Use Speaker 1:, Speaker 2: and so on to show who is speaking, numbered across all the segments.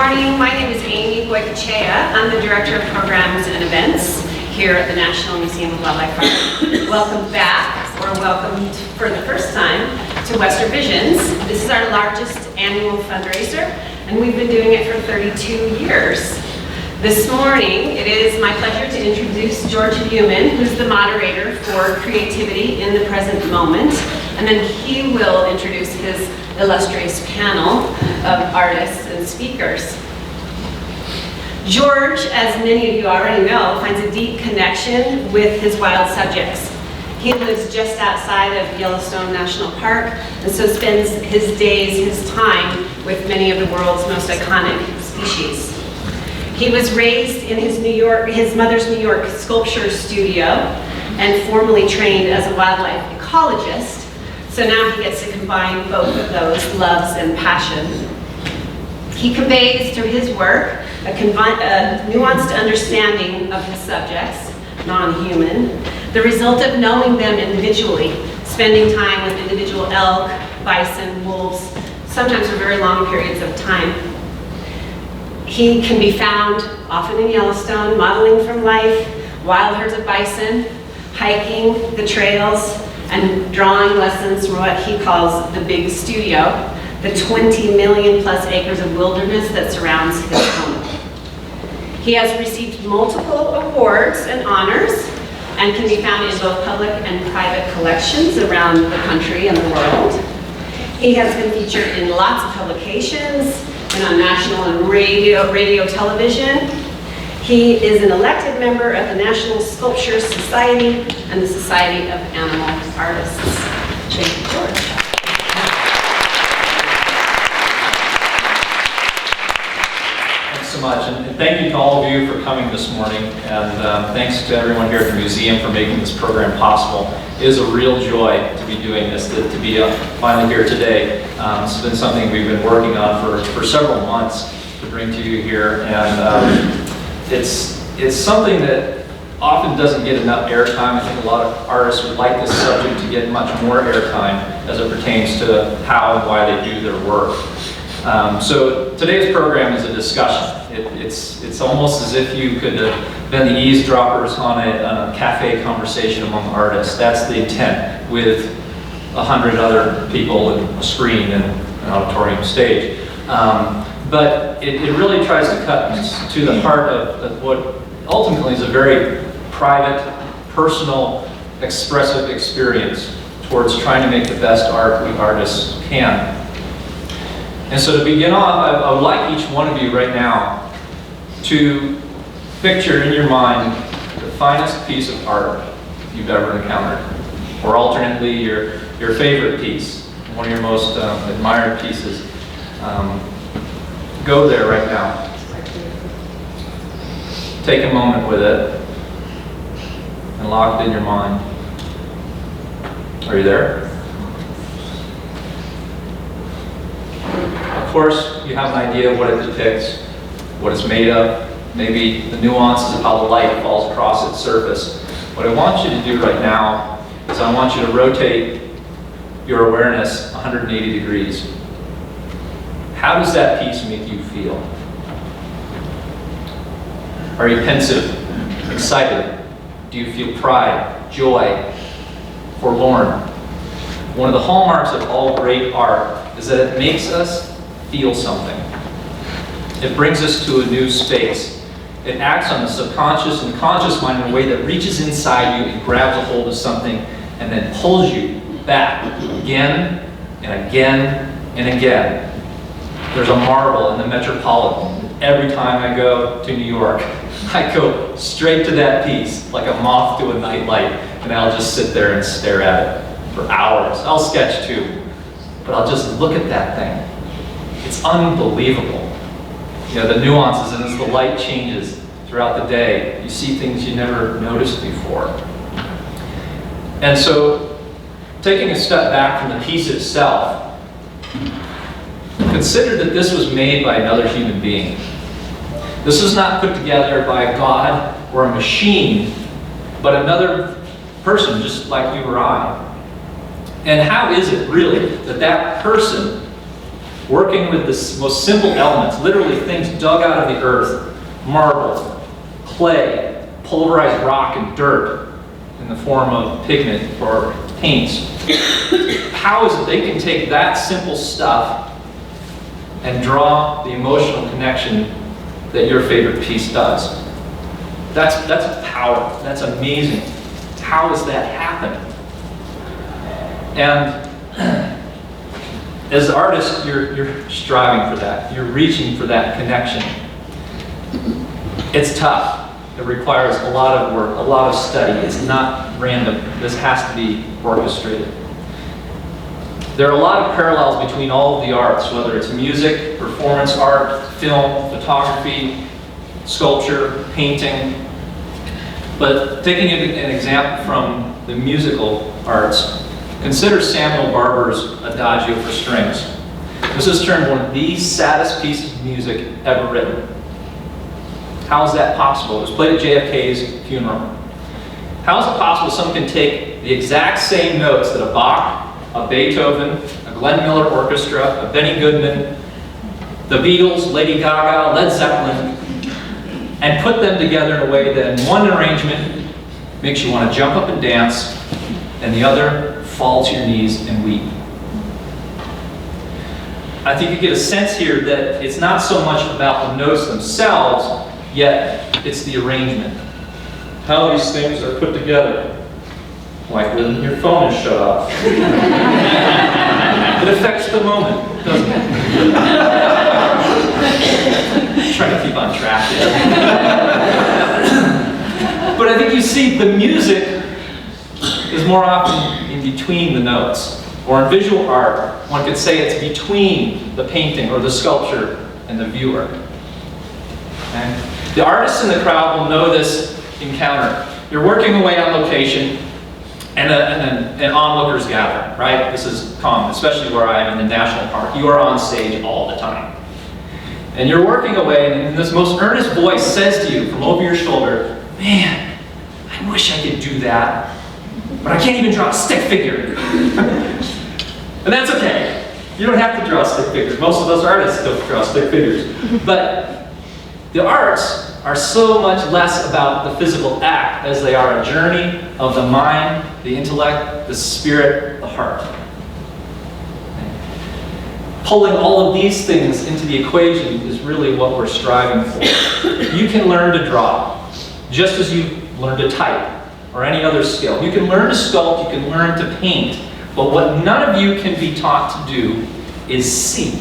Speaker 1: morning. My name is Amy Boycachea. I'm the Director of Programs and Events here at the National Museum of Wildlife Art. Welcome back, or welcome for the first time, to Western Visions. This is our largest annual fundraiser, and we've been doing it for 32 years. This morning, it is my pleasure to introduce George Bumann, who's the moderator for Creativity in the Present Moment, and then he will introduce his illustrious panel of artists and speakers. George, as many of you already know, finds a deep connection with his wild subjects. He lives just outside of Yellowstone National Park, and so spends his days, his time, with many of the world's most iconic species. He was raised in his mother's New York sculpture studio and formally trained as a wildlife ecologist. So now he gets to combine both of those loves and passion. He conveys through his work a nuanced understanding of his subjects, non-human, the result of knowing them individually, spending time with individual elk, bison, wolves, sometimes for very long periods of time. He can be found often in Yellowstone, modeling from life, wild herds of bison, hiking the trails, and drawing lessons from what he calls the big studio, the 20 million plus acres of wilderness that surrounds his home. He has received multiple awards and honors and can be found in both public and private collections around the country and the world. He has been featured in lots of publications and on national and radio television. He is an elected member of the National Sculpture Society and the Society of Animal Artists. Thank you, George.
Speaker 2: Thanks so much, and thank you to all of you for coming this morning, and thanks to everyone here at the museum for making this program possible. It is a real joy to be doing this, to be finally here today. It's been something we've been working on for several months to bring to you here, and it's something that often doesn't get enough airtime. I think a lot of artists would like this subject to get much more airtime as it pertains to how and why they do their work. So today's program is a discussion. It's almost as if you could have been the eavesdroppers on a cafe conversation among artists. That's the intent, with 100 other people and a screen and an auditorium stage. But it really tries to cut to the heart of what ultimately is a very private, personal, expressive experience towards trying to make the best art we artists can. And so to begin off, I would like each one of you right now to picture in your mind the finest piece of art you've ever encountered, or alternately your favorite piece, one of your most admired pieces. Go there right now. Take a moment with it and lock it in your mind. Are you there? Of course, you have an idea of what it depicts, what it's made of, maybe the nuances of how the light falls across its surface. What I want you to do right now is I want you to rotate your awareness 180 degrees. How does that piece make you feel? Are you pensive, excited? Do you feel pride, joy, forlorn? One of the hallmarks of all great art is that it makes us feel something. It brings us to a new space. It acts on the subconscious and conscious mind in a way that reaches inside you and grabs a hold of something and then pulls you back again and again and again. There's a marble in the Metropolitan. Every time I go to New York, I go straight to that piece, like a moth to a nightlight, and I'll just sit there and stare at it for hours. I'll sketch too, but I'll just look at that thing. It's unbelievable. You know, the nuances, and as the light changes throughout the day, you see things you never noticed before. And so, taking a step back from the piece itself, consider that this was made by another human being. This was not put together by a god or a machine, but another person just like you or I. And how is it really that that person working with the most simple elements, literally things dug out of the earth, marble, clay, pulverized rock, and dirt in the form of pigment or paints. How is it they can take that simple stuff and draw the emotional connection that your favorite piece does? That's power. That's amazing. How does that happen? And as an artist, you're striving for that. You're reaching for that connection. It's tough. It requires a lot of work, a lot of study. It's not random. This has to be orchestrated. There are a lot of parallels between all of the arts, whether it's music, performance art, film, photography, sculpture, painting. But taking an example from the musical arts, consider Samuel Barber's Adagio for strings. This is termed one of the saddest pieces of music ever written. How is that possible? It was played at JFK's funeral. How is it possible someone can take the exact same notes that a Bach, a Beethoven, a Glen Miller orchestra, a Benny Goodman, the Beatles, Lady Gaga, Led Zeppelin, and put them together in a way that in one arrangement makes you want to jump up and dance, and the other fall to your knees and weep? I think you get a sense here that it's not so much about the notes themselves, yet it's the arrangement. How these things are put together. Like when your phone is shut off. It affects the moment, doesn't it? Trying to keep on track here. But I think you see the music is more often in between the notes. Or in visual art, one could say it's between the painting or the sculpture and the viewer. Okay? The artists in the crowd will know this encounter. You're working away on location, and onlookers gather, right? This is common, especially where I am in the national park. You are on stage all the time. And you're working away, and this most earnest voice says to you from over your shoulder, "Man, I wish I could do that, but I can't even draw a stick figure." And that's okay. You don't have to draw stick figures. Most of those artists don't draw stick figures. But the arts are so much less about the physical act as they are a journey of the mind, the intellect, the spirit, the heart. Pulling all of these things into the equation is really what we're striving for. You can learn to draw, just as you learn to type, or any other skill. You can learn to sculpt, you can learn to paint, but what none of you can be taught to do is see.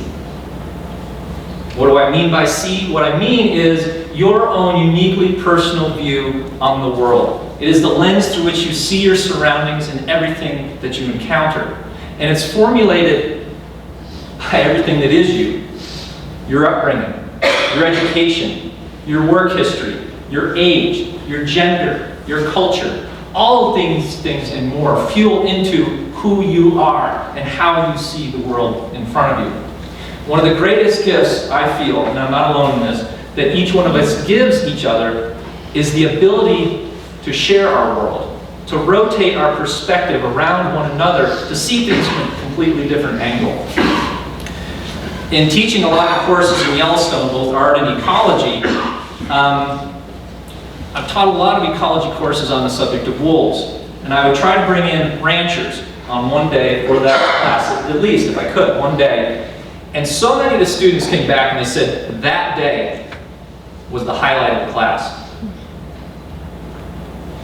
Speaker 2: What do I mean by see? What I mean is your own uniquely personal view on the world. It is the lens through which you see your surroundings and everything that you encounter. And it's formulated by everything that is you. Your upbringing, your education, your work history, your age, your gender, your culture. All of these things and more fuel into who you are and how you see the world in front of you. One of the greatest gifts I feel, and I'm not alone in this, that each one of us gives each other is the ability to share our world, to rotate our perspective around one another, to see things from a completely different angle. In teaching a lot of courses in Yellowstone, both art and ecology, I've taught a lot of ecology courses on the subject of wolves, and I would try to bring in ranchers on one day for that class, at least if I could, one day. And so many of the students came back and they said that day was the highlight of the class.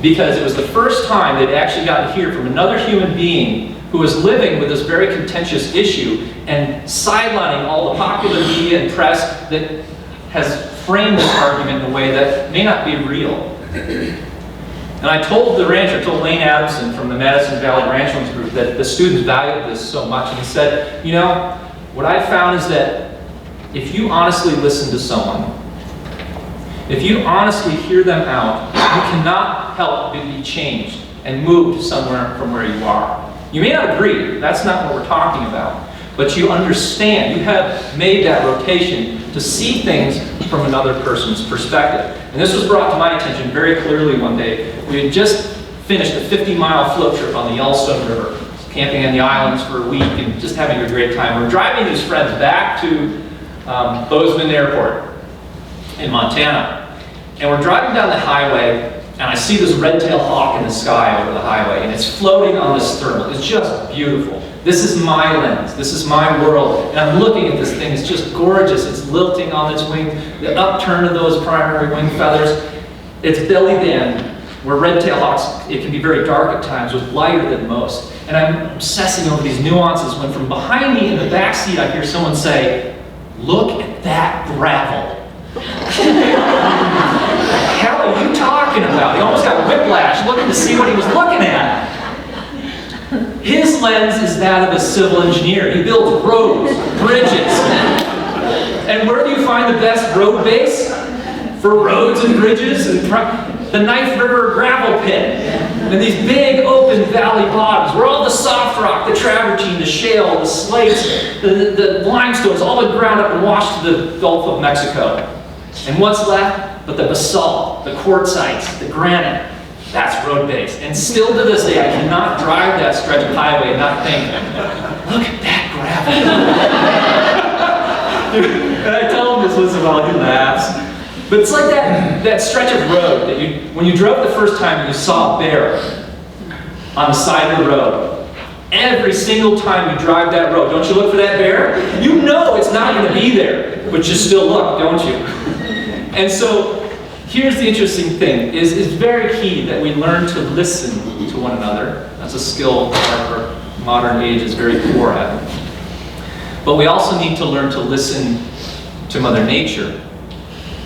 Speaker 2: Because it was the first time they'd actually gotten to hear from another human being who was living with this very contentious issue and sidelining all the popular media and press that has framed this argument in a way that may not be real. And I told the rancher, I told Lane Adamson from the Madison Valley Ranchlands Group that the students valued this so much. And he said, you know, what I found is that if you honestly listen to someone, if you honestly hear them out, you cannot help but be changed and moved somewhere from where you are. You may not agree, that's not what we're talking about, but you understand, you have made that rotation to see things from another person's perspective. And this was brought to my attention very clearly one day. We had just finished a 50-mile float trip on the Yellowstone River. camping on the islands for a week and just having a great time. We're driving these friends back to Bozeman Airport in Montana. And we're driving down the highway, and I see this red-tailed hawk in the sky over the highway, and it's floating on this thermal. It's just beautiful. This is my lens. This is my world. And I'm looking at this thing. It's just gorgeous. It's lilting on its wing. The upturn of those primary wing feathers. It's belly band, where red-tailed hawks, it can be very dark at times, was lighter than most. And I'm obsessing over these nuances when from behind me in the back seat I hear someone say, "Look at that gravel." What the hell are you talking about? He almost got whiplash looking to see what he was looking at. His lens is that of a civil engineer. He builds roads, bridges. And where do you find the best road base for roads and bridges? The Knife River gravel pit. And these big open valley bottoms where all the soft rock, the travertine, the shale, the slates, the limestones all been ground up and washed to the Gulf of Mexico. And what's left but the basalt, the quartzites, the granite? That's road base. And still to this day, I cannot drive that stretch of highway and not think, look at that gravel. And I tell him this once in a while, he laughs. But it's like that stretch of road that when you drove the first time and you saw a bear on the side of the road. Every single time you drive that road, don't you look for that bear? You know it's not going to be there, but you still look, don't you? And so here's the interesting thing, is it's very key that we learn to listen to one another. That's a skill our modern age is very poor at. But we also need to learn to listen to Mother Nature.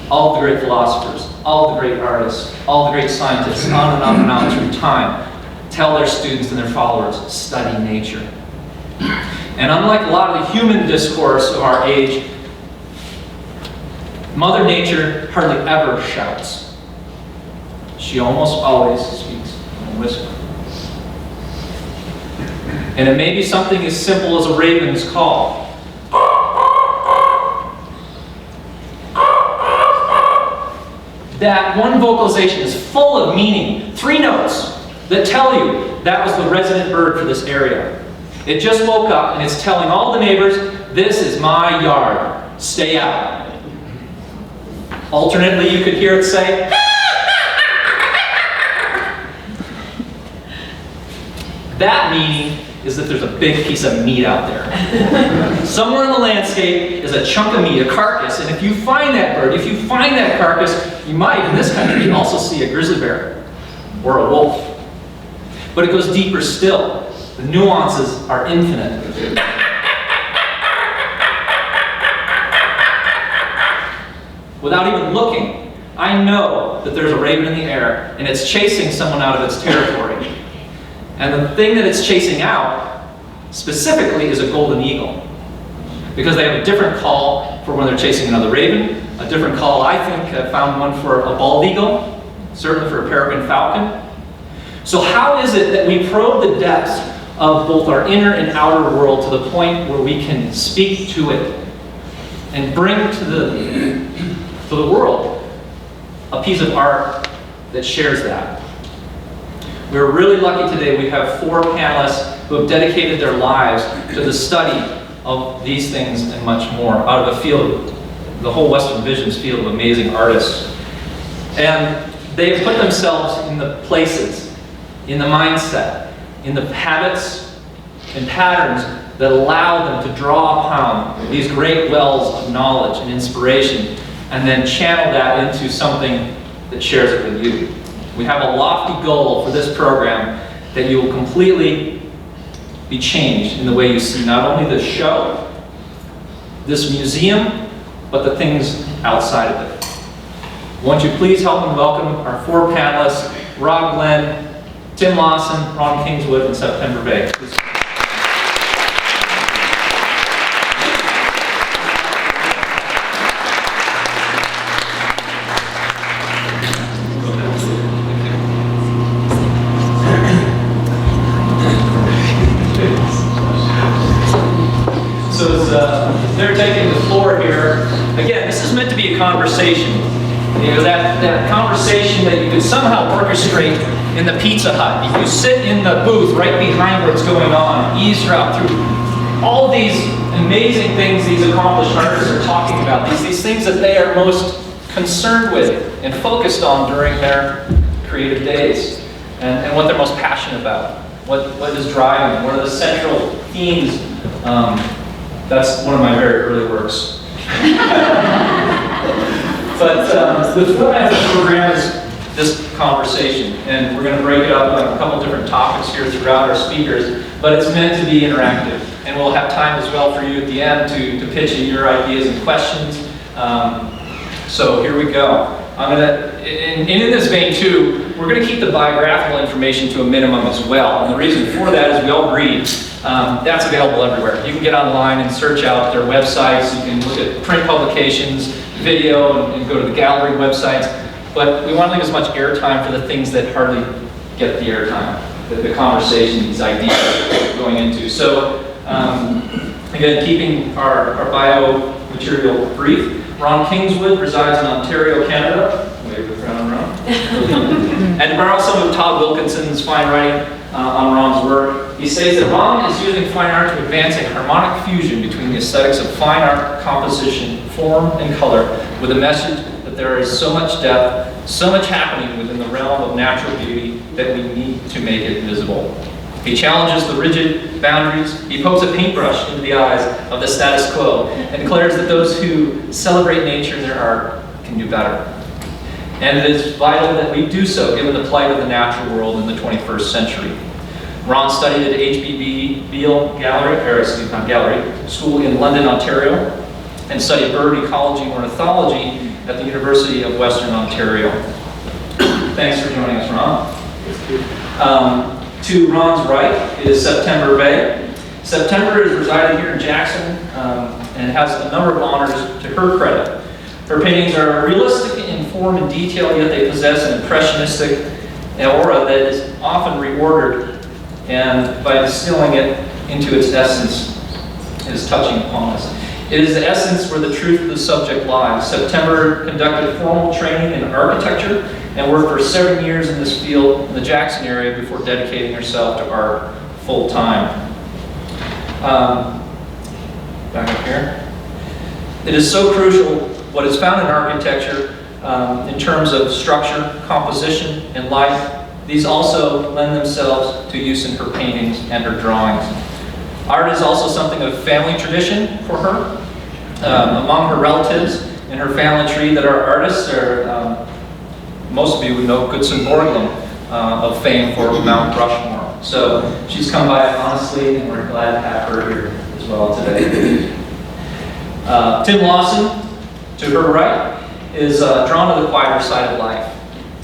Speaker 2: All the great philosophers, all the great artists, all the great scientists, on and on and on through time, tell their students and their followers, study nature. And unlike a lot of the human discourse of our age, Mother Nature hardly ever shouts. She almost always speaks in a whisper. And it may be something as simple as a raven's call. That one vocalization is full of meaning. 3 notes that tell you that was the resident bird for this area. It just woke up and it's telling all the neighbors, this is my yard, stay out. Alternately, you could hear it say, that meaning is that there's a big piece of meat out there. Somewhere in the landscape is a chunk of meat, a carcass, and if you find that bird, if you find that carcass, you might, in this country, also see a grizzly bear or a wolf. But it goes deeper still. The nuances are infinite. Without even looking, I know that there's a raven in the air and it's chasing someone out of its territory. And the thing that it's chasing out, specifically, is a golden eagle. Because they have a different call for when they're chasing another raven, a different call, I think, I found one for a bald eagle, certainly for a peregrine falcon. So how is it that we probe the depths of both our inner and outer world to the point where we can speak to it and bring to the world a piece of art that shares that? We're really lucky today. We have 4 panelists who have dedicated their lives to the study of these things and much more out of a field, the whole Western Vision's field of amazing artists. And they've put themselves in the places, in the mindset, in the habits and patterns that allow them to draw upon these great wells of knowledge and inspiration and then channel that into something that shares it with you. We have a lofty goal for this program that you will completely be changed in the way you see not only this show, this museum, but the things outside of it. Won't you please help and welcome our 4 panelists, Glen, Tim Lawson, Kingswood, and September Vhay. They're taking the floor here. Again, this is meant to be a conversation. You know, that conversation that you could somehow orchestrate in the Pizza Hut, if you sit in the booth right behind what's going on, eavesdrop through all these amazing things these accomplished artists are talking about, these things that they are most concerned with and focused on during their creative days, and what they're most passionate about, what is driving, what are the central themes. That's one of my very early works. But the format of the program is this conversation, and we're going to break it up on a couple different topics here throughout our speakers, but it's meant to be interactive, and we'll have time as well for you at the end to pitch in your ideas and questions. So here we go. I'm gonna, and in this vein too, we're going to keep the biographical information to a minimum as well, and the reason for that is we all read. That's available everywhere. You can get online and search out their websites. You can look at print publications, video, and go to the gallery websites. But we want to leave as much airtime for the things that hardly get the airtime, the conversation, these ideas that we're going into. So, again, keeping our bio material brief, Ron Kingswood resides in Ontario, Canada. Wave around Ron. And to borrow some of Todd Wilkinson's fine writing on Ron's work, he says that Ron is using fine art to advance a harmonic fusion between the aesthetics of fine art, composition, form, and color, with a message that there is so much depth, so much happening within the realm of natural beauty that we need to make it visible. He challenges the rigid boundaries. He pokes a paintbrush into the eyes of the status quo and declares that those who celebrate nature in their art can do better. And it is vital that we do so given the plight of the natural world in the 21st century. Ron studied at HBB Beale Gallery School in London, Ontario, and studied bird ecology and ornithology at the University of Western Ontario. Thanks for joining us, Ron. To Ron's right is September Vhay. September has resided here in Jackson and has a number of honors to her credit. Her paintings are realistic in form and detail, yet they possess an impressionistic aura that is often reordered, and by distilling it into its essence, it is touching upon us. It is the essence where the truth of the subject lies. September conducted formal training in architecture and worked for 7 years in this field in the Jackson area before dedicating herself to art full time. Back up here. It is so crucial what is found in architecture in terms of structure, composition, and light. These also lend themselves to use in her paintings and her drawings. Art is also something of family tradition for her. Among her relatives in her family tree that are artists are, most of you would know Goodson Borglum of fame for Mount Rushmore. So she's come by honestly, and we're glad to have her here as well today. Tim Lawson, to her right, is drawn to the quieter side of life.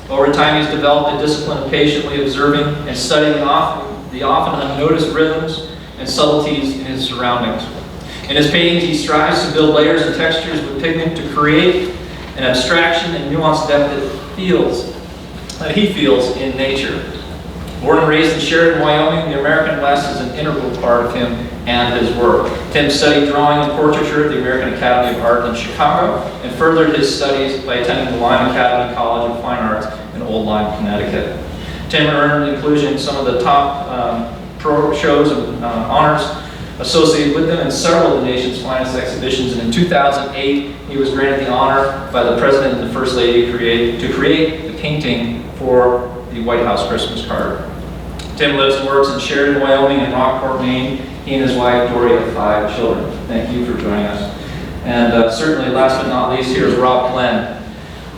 Speaker 2: Over time, he's developed a discipline of patiently observing and studying the often unnoticed rhythms and subtleties in his surroundings. In his paintings, he strives to build layers and textures with pigment to create an abstraction and nuanced depth that he feels in nature. Born and raised in Sheridan, Wyoming, the American West is an integral part of him and his work. Tim studied drawing and portraiture at the American Academy of Art in Chicago and furthered his studies by attending the Lyme Academy College of Fine Arts in Old Lyme, Connecticut. Tim earned inclusion in some of the top pro shows and honors associated with them in several of the nation's finest exhibitions, and in 2008 he was granted the honor by the President and the First Lady to create the painting for the White House Christmas card. Tim lives and works in Sheridan, Wyoming and Rockport, Maine. He and his wife Dory have 5 children. Thank you for joining us. And certainly last but not least here is Rob Glen.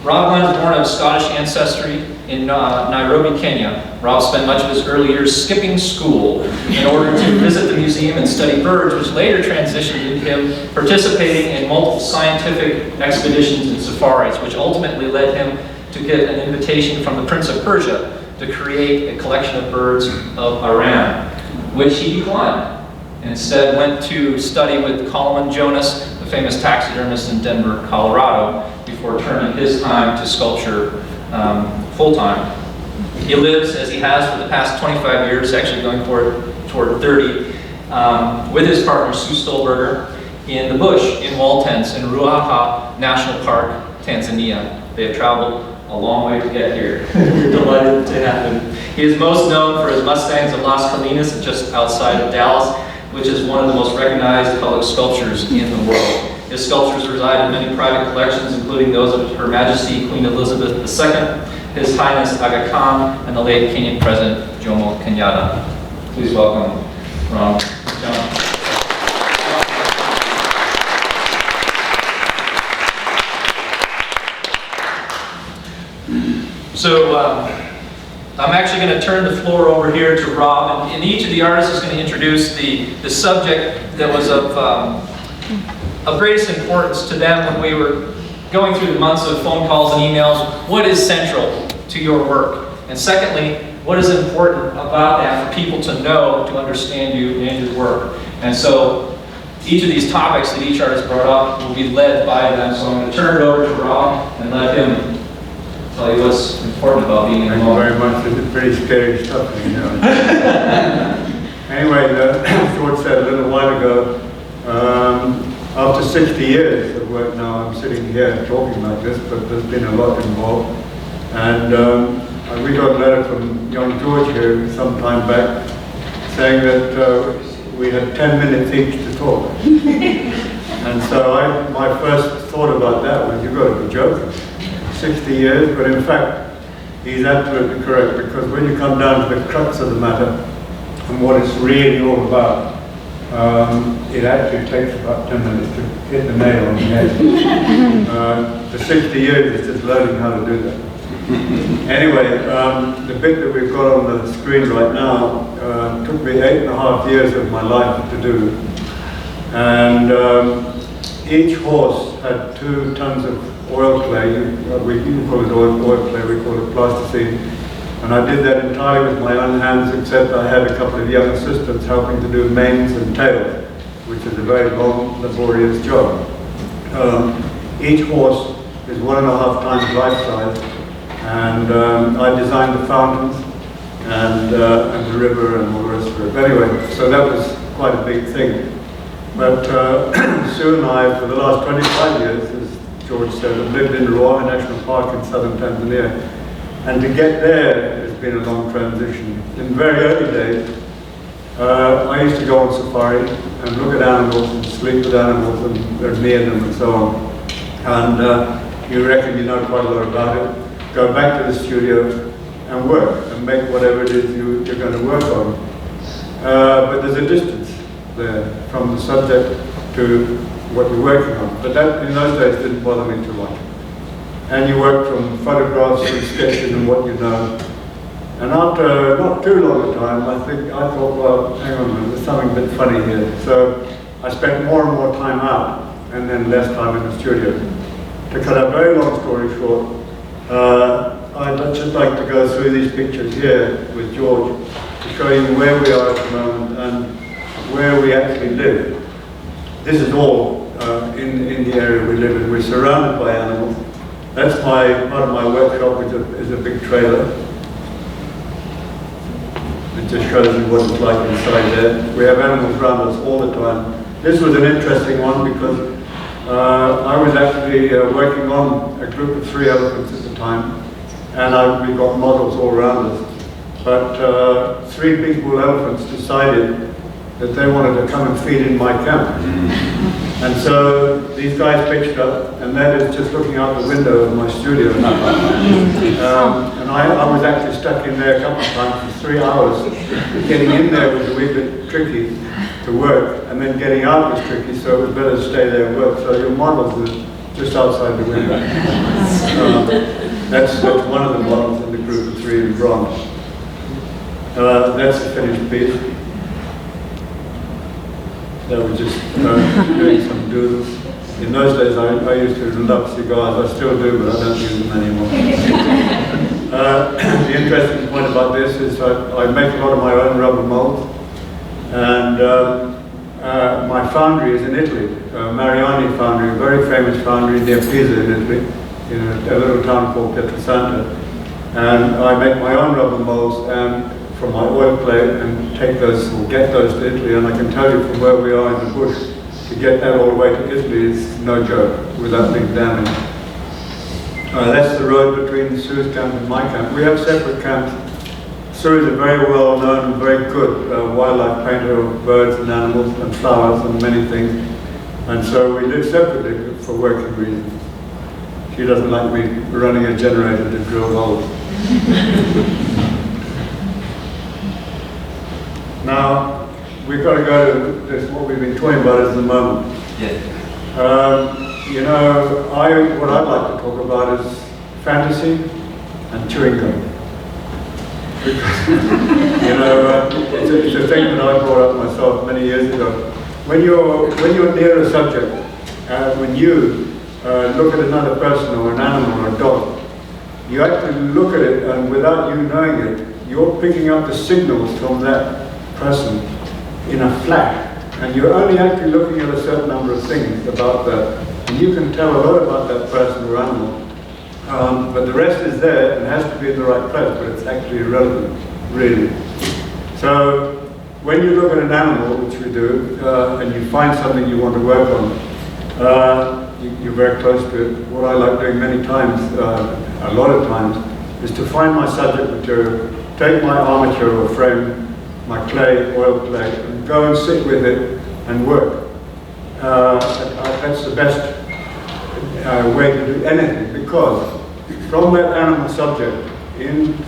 Speaker 2: Rob Glen is born of Scottish ancestry in Nairobi, Kenya. Rob spent much of his early years skipping school in order to visit the museum and study birds, which later transitioned into him participating in multiple scientific expeditions and safaris, which ultimately led him to get an invitation from the Prince of Persia to create a collection of birds of Iran, which he declined, and instead went to study with Colin Jonas, the famous taxidermist in Denver, Colorado, before turning his time to sculpture full-time. He lives, as he has for the past 25 years, actually going toward 30, with his partner Sue Stolberger in the bush in wall tents in Ruaha National Park, Tanzania. They have traveled a a long way to get here. We're delighted to have him. He is most known for his Mustangs of Las Colinas, just outside of Dallas, which is one of the most recognized public sculptures in the world. His sculptures reside in many private collections, including those of Her Majesty Queen Elizabeth II, His Highness Aga Khan, and the late Kenyan President Jomo Kenyatta. Please welcome Ron John. So I'm actually going to turn the floor over here to Rob, and each of the artists is going to introduce the subject that was of greatest importance to them when we were going through the months of phone calls and emails. What is central to your work? And secondly, what is important about that for people to know, to understand you and your work? And so each of these topics that each artist brought up will be led by them. So I'm going to turn it over to Rob and let him tell you what's important about being
Speaker 3: Thank
Speaker 2: involved.
Speaker 3: you very much. It's pretty scary stuff, you know. Anyway, George said a little while ago, after 60 years of work now, I'm sitting here talking like this, but there's been a lot involved. And we got a letter from young George here some time back saying that we had 10 minutes each to talk. And so my first thought about that was, you've got to be joking. 60 years, but in fact, he's absolutely correct, because when you come down to the crux of the matter and what it's really all about, it actually takes about 10 minutes to hit the nail on the head. The 60 years is just learning how to do that. Anyway, the bit that we've got on the screen right now took me 8.5 years of my life to do. And each horse had 2 tons of oil clay. You call it oil clay, we call it plasticine. And I did that entirely with my own hands, except I had a couple of young assistants helping to do manes and tails, which is a very long, laborious job. Each horse is 1.5 times life size, and I designed the fountains and the river and all the rest of it. Anyway, so that was quite a big thing. But Sue and I, for the last 25 years, as George said, have lived in Ruaha National Park in southern Tanzania. And to get there has been a long transition. In very early days, I used to go on safari and look at animals and sleep with animals and they're near them and so on. And you reckon you know quite a lot about it. Go back to the studio and work and make whatever it is you're going to work on. But there's a distance there from the subject to what you're working on. But that, in those days, didn't bother me too much. And you work from photographs and sketching and what you know. And after not too long a time, I thought, well, hang on a minute, there's something a bit funny here. So I spent more and more time out and then less time in the studio. To cut a very long story short, I'd just like to go through these pictures here with George to show you where we are at the moment and where we actually live. This is all in the area we live in. We're surrounded by animals. That's part of my workshop, which is a big trailer. It just shows you what it's like inside there. We have animals around us all the time. This was an interesting one because I was actually working on a group of 3 elephants at the time, and we got models all around us. But 3 big bull elephants decided that they wanted to come and feed in my camp. And so these guys pitched up, and that is just looking out the window of my studio. And I was actually stuck in there a couple of times for 3 hours. Getting in there was a wee bit tricky to work, and then getting out was tricky, so it was better to stay there and work. So your models were just outside the window. That's one of the models in the group of 3 in bronze. That's the finished piece. That was just doing some doodles. In those days, I used to love cigars. I still do, but I don't use them anymore. The interesting point about this is I make a lot of my own rubber molds, and my foundry is in Italy, Mariani Foundry, a very famous foundry near Pisa in Italy, in a little town called Pietrasanta. And I make my own rubber molds and from my oil clay and take those or get those to Italy. And I can tell you from where we are in the bush, to get that all the way to Italy is no joke without being damaged. That's the road between Sue's camp and my camp. We have separate camps. Sue is a very well known and very good wildlife painter of birds and animals and flowers and many things. And so we live separately for working reasons. She doesn't like me running a generator to drill holes. Now, we've got to go to this, what we've been talking about is the moment.
Speaker 2: Yeah.
Speaker 3: You know, what I'd like to talk about is fantasy and chewing gum. Because, you know, it's a thing that I brought up myself many years ago. When you're near a subject, when you look at another person or an animal or a dog, you actually look at it, and without you knowing it, you're picking up the signals from that person in a flash. And you're only actually looking at a certain number of things about that. And you can tell a lot about that person or animal. But the rest is there and has to be in the right place, but it's actually irrelevant, really. So when you look at an animal, which we do, and you find something you want to work on, you're very close to it. What I like doing many times, a lot of times, is to find my subject material, take my armature or frame, my clay, oil clay, and go and sit with it and work. That's the best way to do anything, because from that animal subject,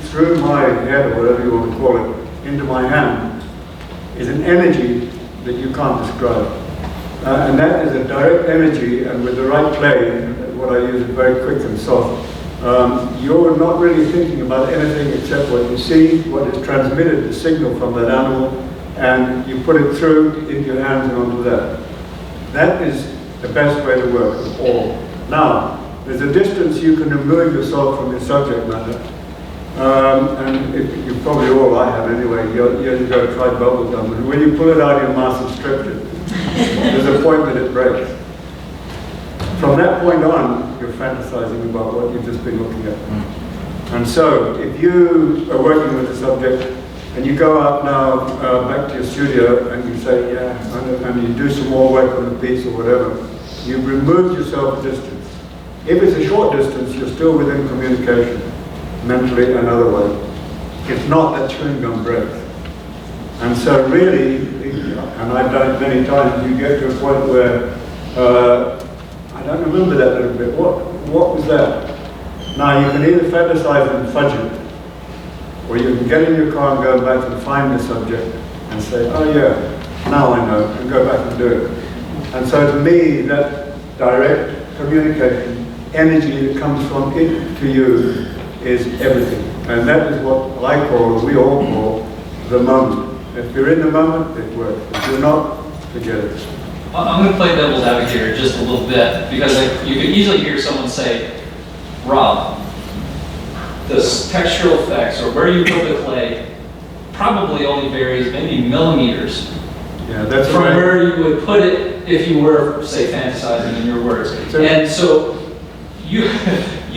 Speaker 3: through my head, or whatever you want to call it, into my hand, is an energy that you can't describe. And that is a direct energy, and with the right clay, what I use is very quick and soft. You're not really thinking about anything except what you see, what is transmitted, the signal from that animal, and you put it through into your hands and onto that. That is the best way to work of all. Now, there's a distance you can remove yourself from your subject matter. And you probably all, I have anyway, years ago tried bubble gum, and when you pull it out of your mouth and stretch it, there's a point that it breaks. From that point on, you're fantasizing about what you've just been looking at. And so, if you are working with a subject, and you go out now back to your studio, and you say, yeah, and you do some more work on the piece or whatever, you've removed yourself a distance. If it's a short distance, you're still within communication, mentally and otherwise. If not, that chewing gum breaks. And so really, and I've done it many times, you get to a point where, I don't remember that little bit, what was that? Now you can either fantasize and fudge it, or you can get in your car and go back and find the subject and say, oh yeah, now I know, and go back and do it. And so to me, that direct communication, energy that comes from it to you is everything. And that is what I call, we all call, the moment. If you're in the moment, it works. If you're not, forget it.
Speaker 2: I'm going to play devil's advocate here just a little bit, because you could easily hear someone say, Rob, the textural effects, or where you put the clay, probably only varies maybe millimeters from where you would put it if you were, say, fantasizing in your words. And so you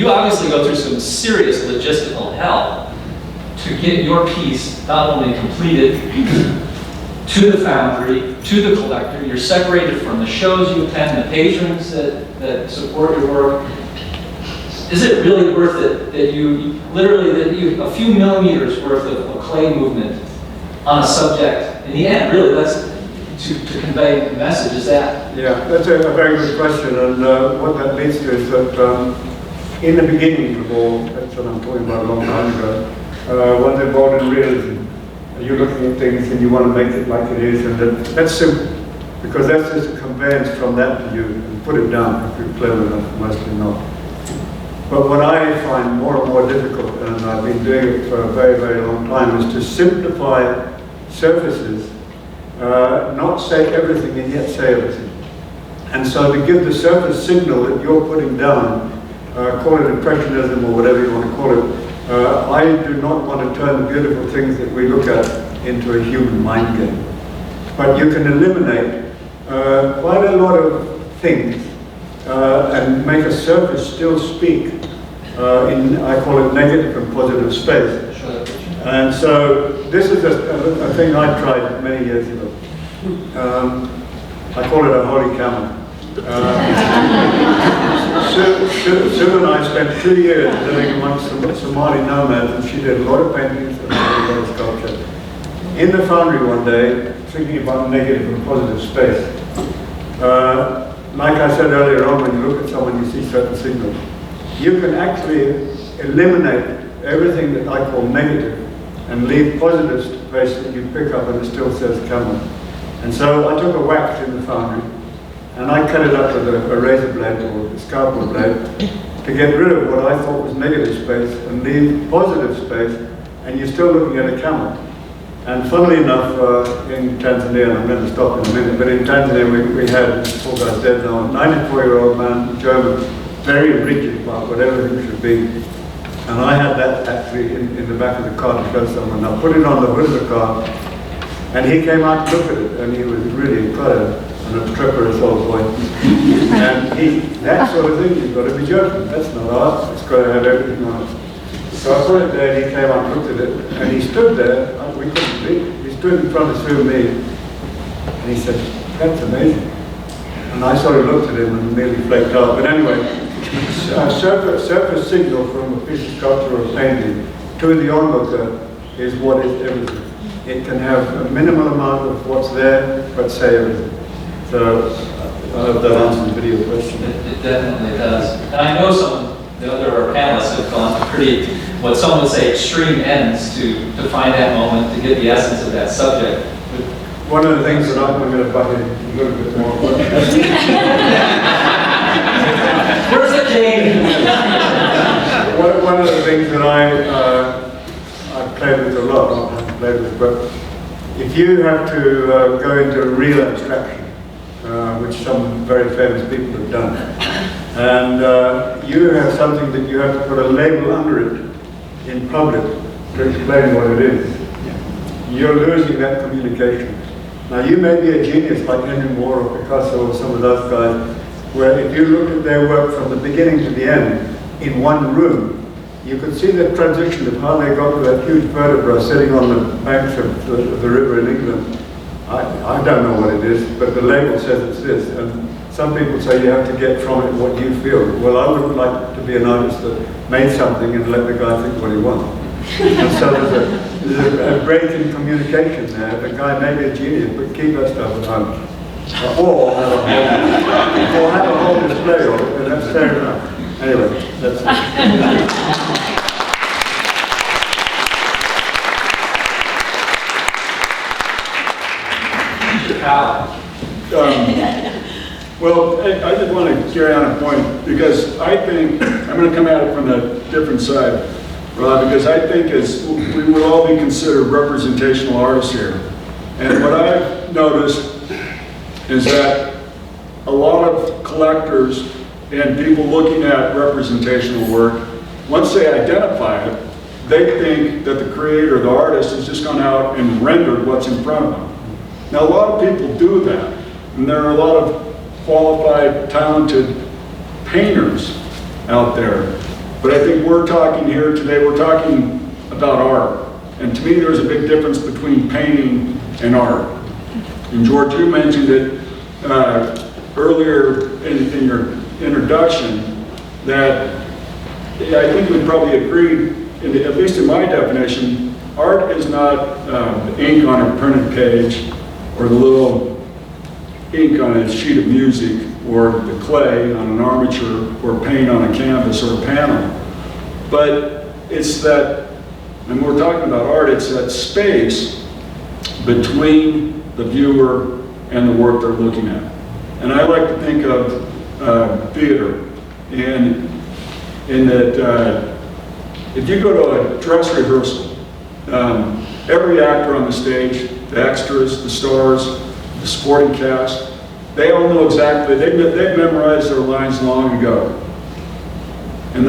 Speaker 2: obviously go through some serious logistical hell to get your piece not only completed to the foundry, to the collector. You're separated from the shows you attend, the patrons that support your work. Is it really worth it that you a few millimeters worth of clay movement on a subject? In the end, really, that's to convey the message. Is that?
Speaker 3: Yeah, that's a very good question, and what that leads to is that in the beginning of all, that's what I'm talking about a long time ago, one's involved in realism. You're looking at things and you want to make it like it is, and that's simple, because that's just a conveyance from that to you, and put it down if you're clever enough, mostly not. But what I find more and more difficult, and I've been doing it for a very, very long time, is to simplify surfaces, not say everything and yet say everything. And so to give the surface signal that you're putting down, call it impressionism or whatever you want to call it, I do not want to turn the beautiful things that we look at into a human mind game. But you can eliminate quite a lot of things and make a surface still speak I call it negative and positive space. And so this is a thing I tried many years ago. I call it a holy camel. Sue and I spent 2 years living amongst some Somali nomads, and she did a lot of paintings and a lot of sculpture. In the foundry one day, thinking about negative and positive space, like I said earlier on, when you look at someone, you see certain signals. You can actually eliminate everything that I call negative and leave positive space that you pick up, and it still says camel. And so I took a wax in the foundry, and I cut it up with a razor blade or a scalpel blade to get rid of what I thought was negative space and leave positive space, and you're still looking at a camel. And funnily enough, in Tanzania, and I'm going to stop in a minute, but in Tanzania we had, this poor guy's dead now, a 94-year-old man, German, very rigid about what everything should be. And I had that actually in the back of the car to show someone. I put it on the hood of the car, and he came out to look at it, and he was really quite a treacherous old boy. And that sort of thing, you've got to be joking. That's not art, it's got to have everything on it. So I put it there, and he came out and looked at it, and he stood there, we couldn't believe it. He stood in front of Sue and me, and he said, "That's amazing." And I sort of looked at him and nearly flaked out. But anyway, a surface signal from a piece of sculpture or painting to the onlooker is what is everything. It can have a minimal amount of what's there, but say everything. So I hope that answers the video question.
Speaker 2: It definitely does. And I know the other panelists have gone to pretty, what some would say, extreme ends to find that moment, to get the essence of that subject.
Speaker 3: One of the things that I'm going to butt in a little bit more.
Speaker 2: Where's the king?
Speaker 3: One of the things that I played with a lot, not have played with, but if you have to go into real abstraction, which some very famous people have done, and you have something that you have to put a label under it in public to explain what it is, you're losing that communication. Now you may be a genius like Henry Moore or Picasso or some of those guys, where if you look at their work from the beginning to the end in one room, you could see the transition of how they got to that huge vertebra sitting on the banks of the river in England. I don't know what it is, but the label says it's this. And some people say you have to get from it what you feel. Well, I would like to be an artist that made something and let the guy think what he wants. And so there's a break in communication there. The guy may be a genius, but keep that stuff at home. Or have a whole display of it, and that's fair enough. Anyway, that's it.
Speaker 4: Well, I just want to carry on a point, because I think, I'm going to come at it from a different side, Rob, because I think we would all be considered representational artists here. And what I've noticed is that a lot of collectors and people looking at representational work, once they identify it, they think that the creator, the artist, has just gone out and rendered what's in front of them. Now, a lot of people do that, and there are a lot of qualified, talented painters out there. But I think we're talking here today, we're talking about art. And to me, there's a big difference between painting and art. And George, you mentioned it earlier in your introduction, that I think we'd probably agree, at least in my definition, art is not ink on a printed page, or the little ink on a sheet of music, or the clay on an armature, or paint on a canvas or a panel. But it's that, and we're talking about art, it's that space between the viewer and the work they're looking at. And I like to think of theater, and in that if you go to a dress rehearsal, every actor on the stage, the extras, the stars, the supporting cast, they all know exactly, they've memorized their lines long ago. And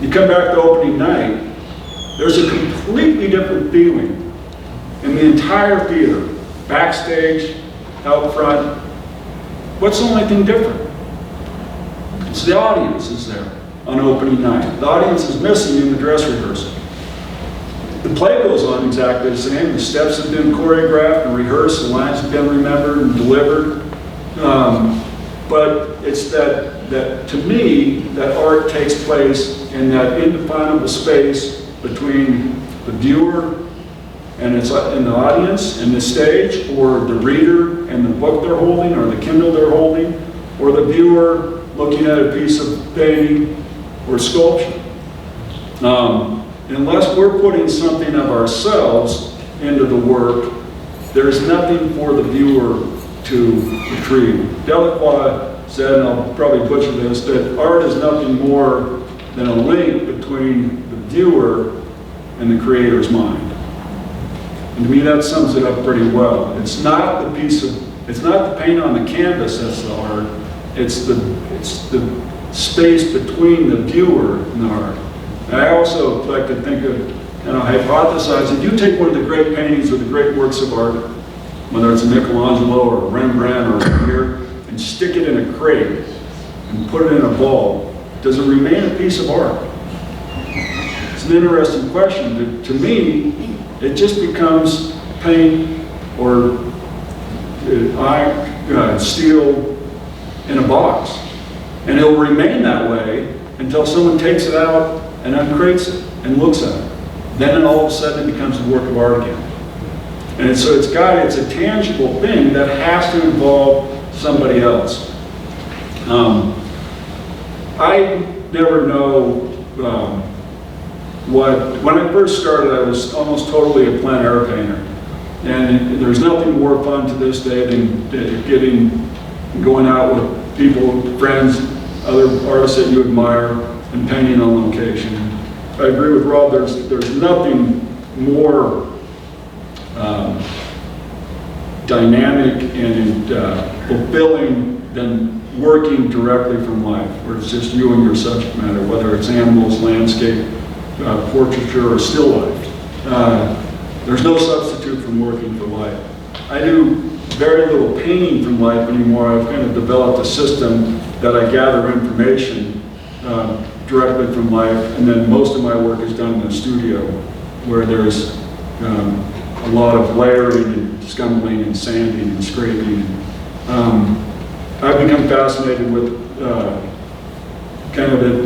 Speaker 4: you come back to opening night, there's a completely different feeling in the entire theater, backstage, out front. What's the only thing different? It's the audience is there on opening night. The audience is missing in the dress rehearsal. The play goes on exactly the same. The steps have been choreographed and rehearsed, the lines have been remembered and delivered. but it's that to me, that art takes place in that indefinable space between the viewer and it's in the audience, and the stage, or the reader and the book they're holding, or the Kindle they're holding, or the viewer looking at a piece of painting or sculpture. Unless we're putting something of ourselves into the work, there's nothing for the viewer to retrieve. Delacroix said, and I'll probably butcher this, that art is nothing more than a link between the viewer and the creator's mind. And to me, that sums it up pretty well. It's not the paint on the canvas that's the art. It's the space between the viewer and the art. And I also like to think of, hypothesize that you take one of the great paintings or the great works of art, whether it's a Michelangelo or a Rembrandt or a Vermeer, and stick it in a crate and put it in a vault. Does it remain a piece of art? It's an interesting question. To me, it just becomes paint or iron, steel in a box. And it'll remain that way until someone takes it out and uncrates it and looks at it. Then all of a sudden it becomes a work of art again. And so it's a tangible thing that has to involve somebody else. I never know when I first started, I was almost totally a plein air painter. And there's nothing more fun to this day than going out with people, friends, other artists that you admire, and painting on location. I agree with Rob, there's nothing more dynamic and fulfilling than working directly from life, where it's just you and your subject matter, whether it's animals, landscape, portraiture, or still life. There's no substitute from working for life. I do very little painting from life anymore. I've kind of developed a system that I gather information directly from life, and then most of my work is done in the studio, where there's a lot of layering and scumbling and sanding and scraping. I've become fascinated with kind of the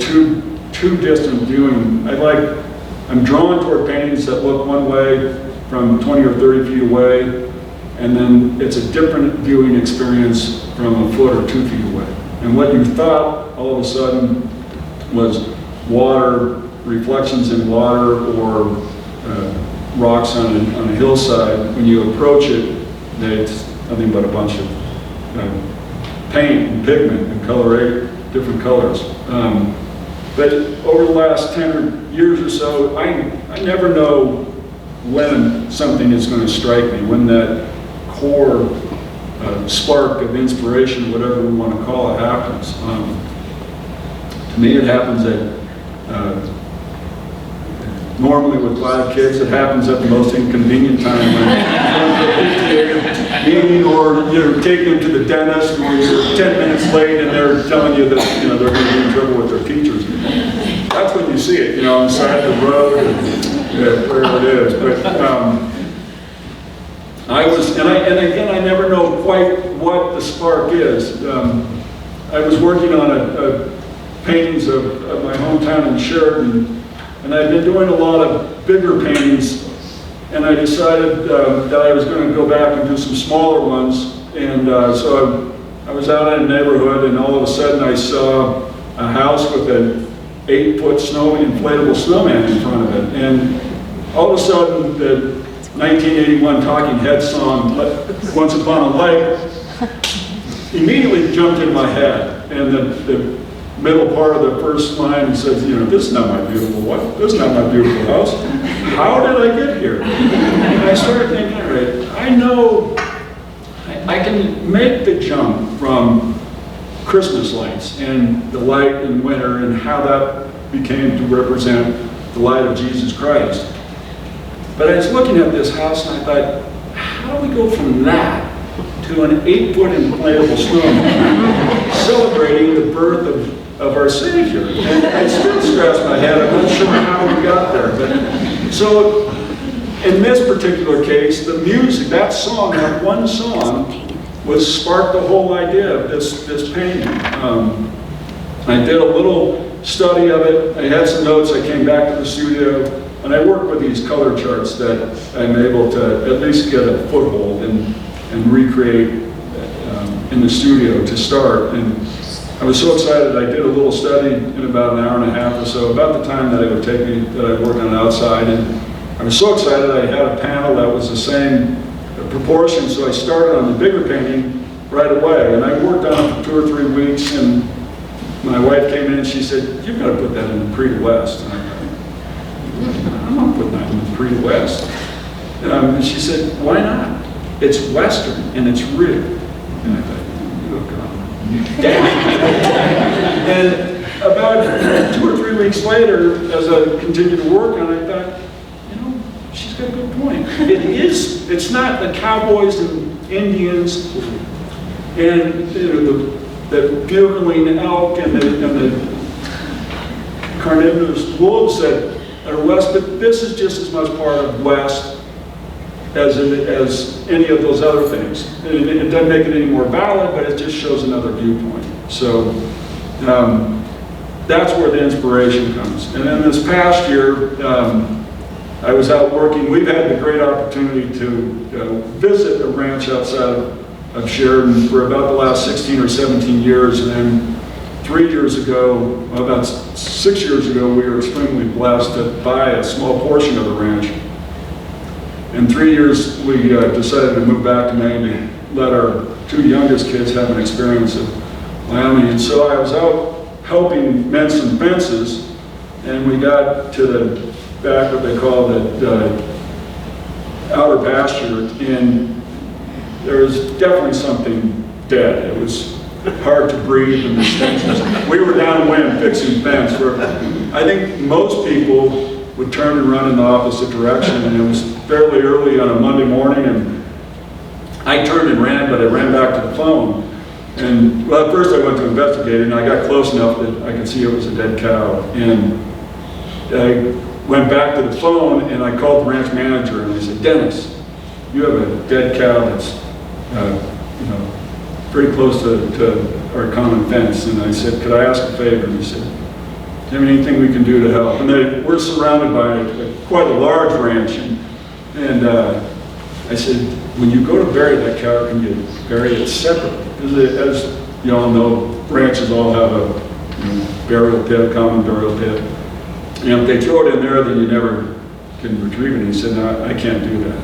Speaker 4: too distant viewing. I'm drawn toward paintings that look one way from 20 or 30 feet away, and then it's a different viewing experience from a foot or 2 feet away. And what you thought all of a sudden was water, reflections in water, or rocks on a hillside, when you approach it, it's nothing but a bunch of paint and pigment and different colors. But over the last 10 years or so, I never know when something is going to strike me, when that core spark of inspiration, whatever we want to call it, happens. To me, it happens normally with 5 kids, it happens at the most inconvenient time, when you're meeting, or you're taking them to the dentist, or you're 10 minutes late and they're telling you that they're going to be in trouble with their teachers. That's when you see it, on the side of the road, and wherever it is. But I never know quite what the spark is. I was working on a paintings of my hometown in Sheridan, and I'd been doing a lot of bigger paintings, and I decided that I was going to go back and do some smaller ones. And so I was out in a neighborhood, and all of a sudden I saw a house with an 8-foot inflatable snowman in front of it. And all of a sudden, the 1981 Talking Heads song, Once Upon a Lake, immediately jumped in my head. And the middle part of the first line says, this is not my beautiful wife, this is not my beautiful house. How did I get here? And I started thinking, all right, I know I can make the jump from Christmas lights and the light in winter and how that became to represent the light of Jesus Christ. But I was looking at this house and I thought, how do we go from that to an 8-foot inflatable snowman celebrating the birth of our Savior? And I still scratch my head, I'm not sure how we got there. But so in this particular case, the music, that one song, sparked the whole idea of this painting. I did a little study of it. I had some notes. I came back to the studio, and I worked with these color charts that I'm able to at least get a foothold and recreate in the studio to start. And I was so excited. I did a little study in about an hour and a half or so, about the time that it would take me, that I worked on it outside. And I was so excited. I had a panel that was the same proportion, so I started on the bigger painting right away. And I worked on it for 2 or 3 weeks, and my wife came in and she said, "You've got to put that in the Pre-West." And I thought, "I'm not putting that in the Pre-West." And she said, "Why not? It's Western and it's real." And I thought, "Oh God." And about 2 or 3 weeks later, as I continued to work on it, I thought, she's got a good point. It's not the cowboys and Indians and the bugling elk and the carnivorous wolves that are West, but this is just as much part of West as any of those other things. It doesn't make it any more valid, but it just shows another viewpoint. So that's where the inspiration comes. And then this past year, I was out working. We've had the great opportunity to visit a ranch outside of Sheridan for about the last 16 or 17 years. And then 3 years ago, about 6 years ago, we were extremely blessed to buy a small portion of the ranch. In 3 years, we decided to move back to Maine to let our 2 youngest kids have an experience of Wyoming. And so I was out helping mend some fences, and we got to the back what they call the outer pasture, and there was definitely something dead. It was hard to breathe, and the stenches. We were downwind fixing fence. I think most people would turn and run in the opposite direction, and it was fairly early on a Monday morning, and I turned and ran, but I ran back to the phone. And well, at first I went to investigate it, and I got close enough that I could see it was a dead cow. And I went back to the phone, and I called the ranch manager, and I said, "Dennis, you have a dead cow that's pretty close to our common fence." And I said, "Could I ask a favor?" And he said, "Do you have anything we can do to help?" And we're surrounded by quite a large ranch, and I said, "When you go to bury that cow, can you bury it separately?" Because as you all know, ranches all have a burial pit, a common burial pit. And if they throw it in there, then you never can retrieve it. And he said, "No, I can't do that."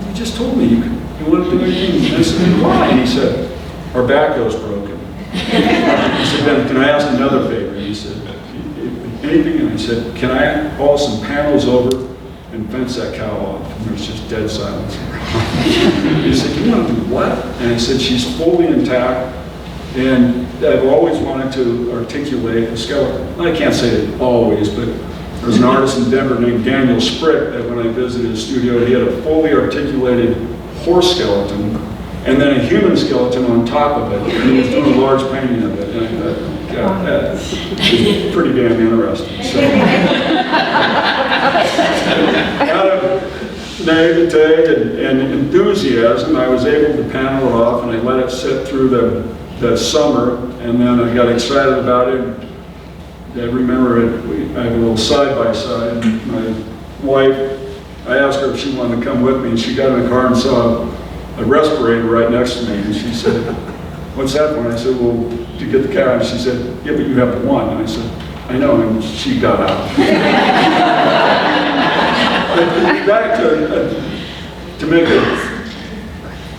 Speaker 4: "You just told me you want to do anything." And I said, "Why?" And he said, "Our backhoe's broken." He said, "Then can I ask another favor?" And he said, "Anything?" And I said, "Can I haul some panels over and fence that cow off?" And there was just dead silence. He said, "You want to do what?" And I said, "She's fully intact, and I've always wanted to articulate a skeleton." I can't say it always, but there was an artist in Denver named Daniel Sprick that when I visited his studio, he had a fully articulated horse skeleton and then a human skeleton on top of it. And he was doing a large painting of it. And I thought, God, that is pretty damn interesting. So, out of naivete and enthusiasm, I was able to panel it off, and I let it sit through the summer, and then I got excited about it. I remember I have a little side-by-side. My wife, I asked her if she wanted to come with me, and she got in the car and saw a respirator right next to me, and she said, "What's that for?" And I said, "Well, to get the cow." And she said, "Yeah, but you have the one." And I said, "I know," and she got out. But back to make a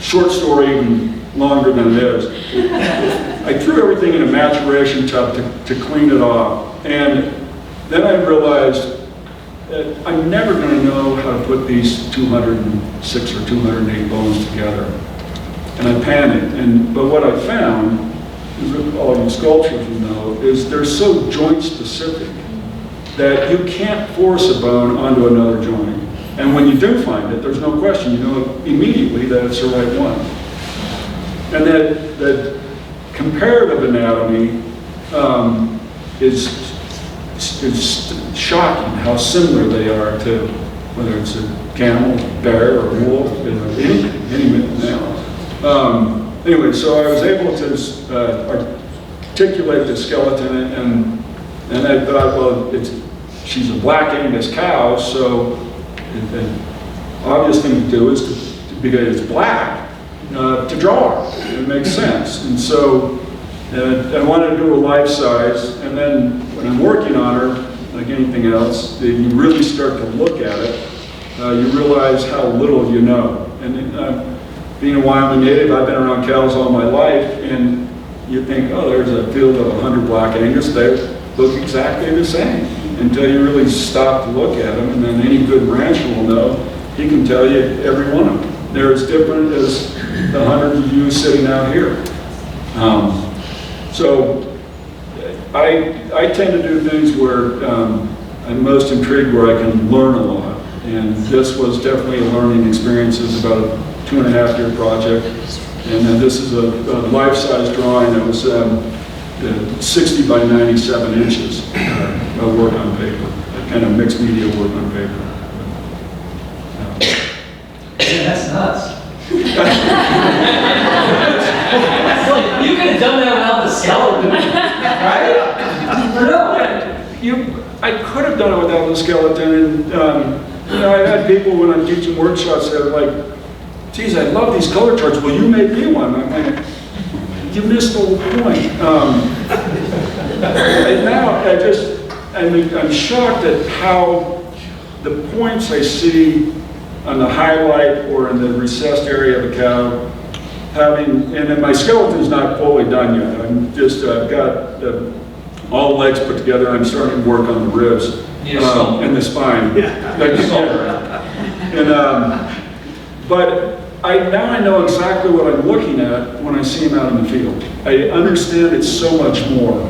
Speaker 4: short story even longer than it is, I threw everything in a maturation tub to clean it off. And then I realized that I'm never going to know how to put these 206 or 208 bones together. And I panicked. But what I found, as all you sculptors will know, is they're so joint specific that you can't force a bone onto another joint. And when you do find it, there's no question, you know immediately that it's the right one. And that comparative anatomy is shocking how similar they are to whether it's a camel, bear, or wolf, any mammal. anyway, so I was able to articulate the skeleton, and I thought, well, she's a black Angus cow, so the obvious thing to do is because it's black, to draw her. It makes sense. And so I wanted to do her life size, and then when I'm working on her, like anything else, you really start to look at it, you realize how little you know. And being a Wyoming native, I've been around cows all my life, and you think, oh, there's a field of 100 black Angus, they look exactly the same, until you really stop to look at them, and then any good rancher will know, he can tell you every one of them. They're as different as the 100 of you sitting out here. So I tend to do things where I'm most intrigued, where I can learn a lot. And this was definitely a learning experience. It was about a 2.5-year project. And then this is a life-size drawing that was 60 by 97 inches of work on paper, kind of mixed media work on paper.
Speaker 2: Man, that's nuts. You could have done that without the skeleton, right?
Speaker 4: I could have done it without the skeleton, and I had people when I'm teaching workshops that are like, geez, I love these color charts, will you make me one? I'm like, you missed the whole point. And now I'm shocked at how the points I see on the highlight or in the recessed area of a cow, and then my skeleton's not fully done yet. I've got all the legs put together. I'm starting to work on the ribs and the spine. But now I know exactly what I'm looking at when I see him out in the field. I understand it's so much more,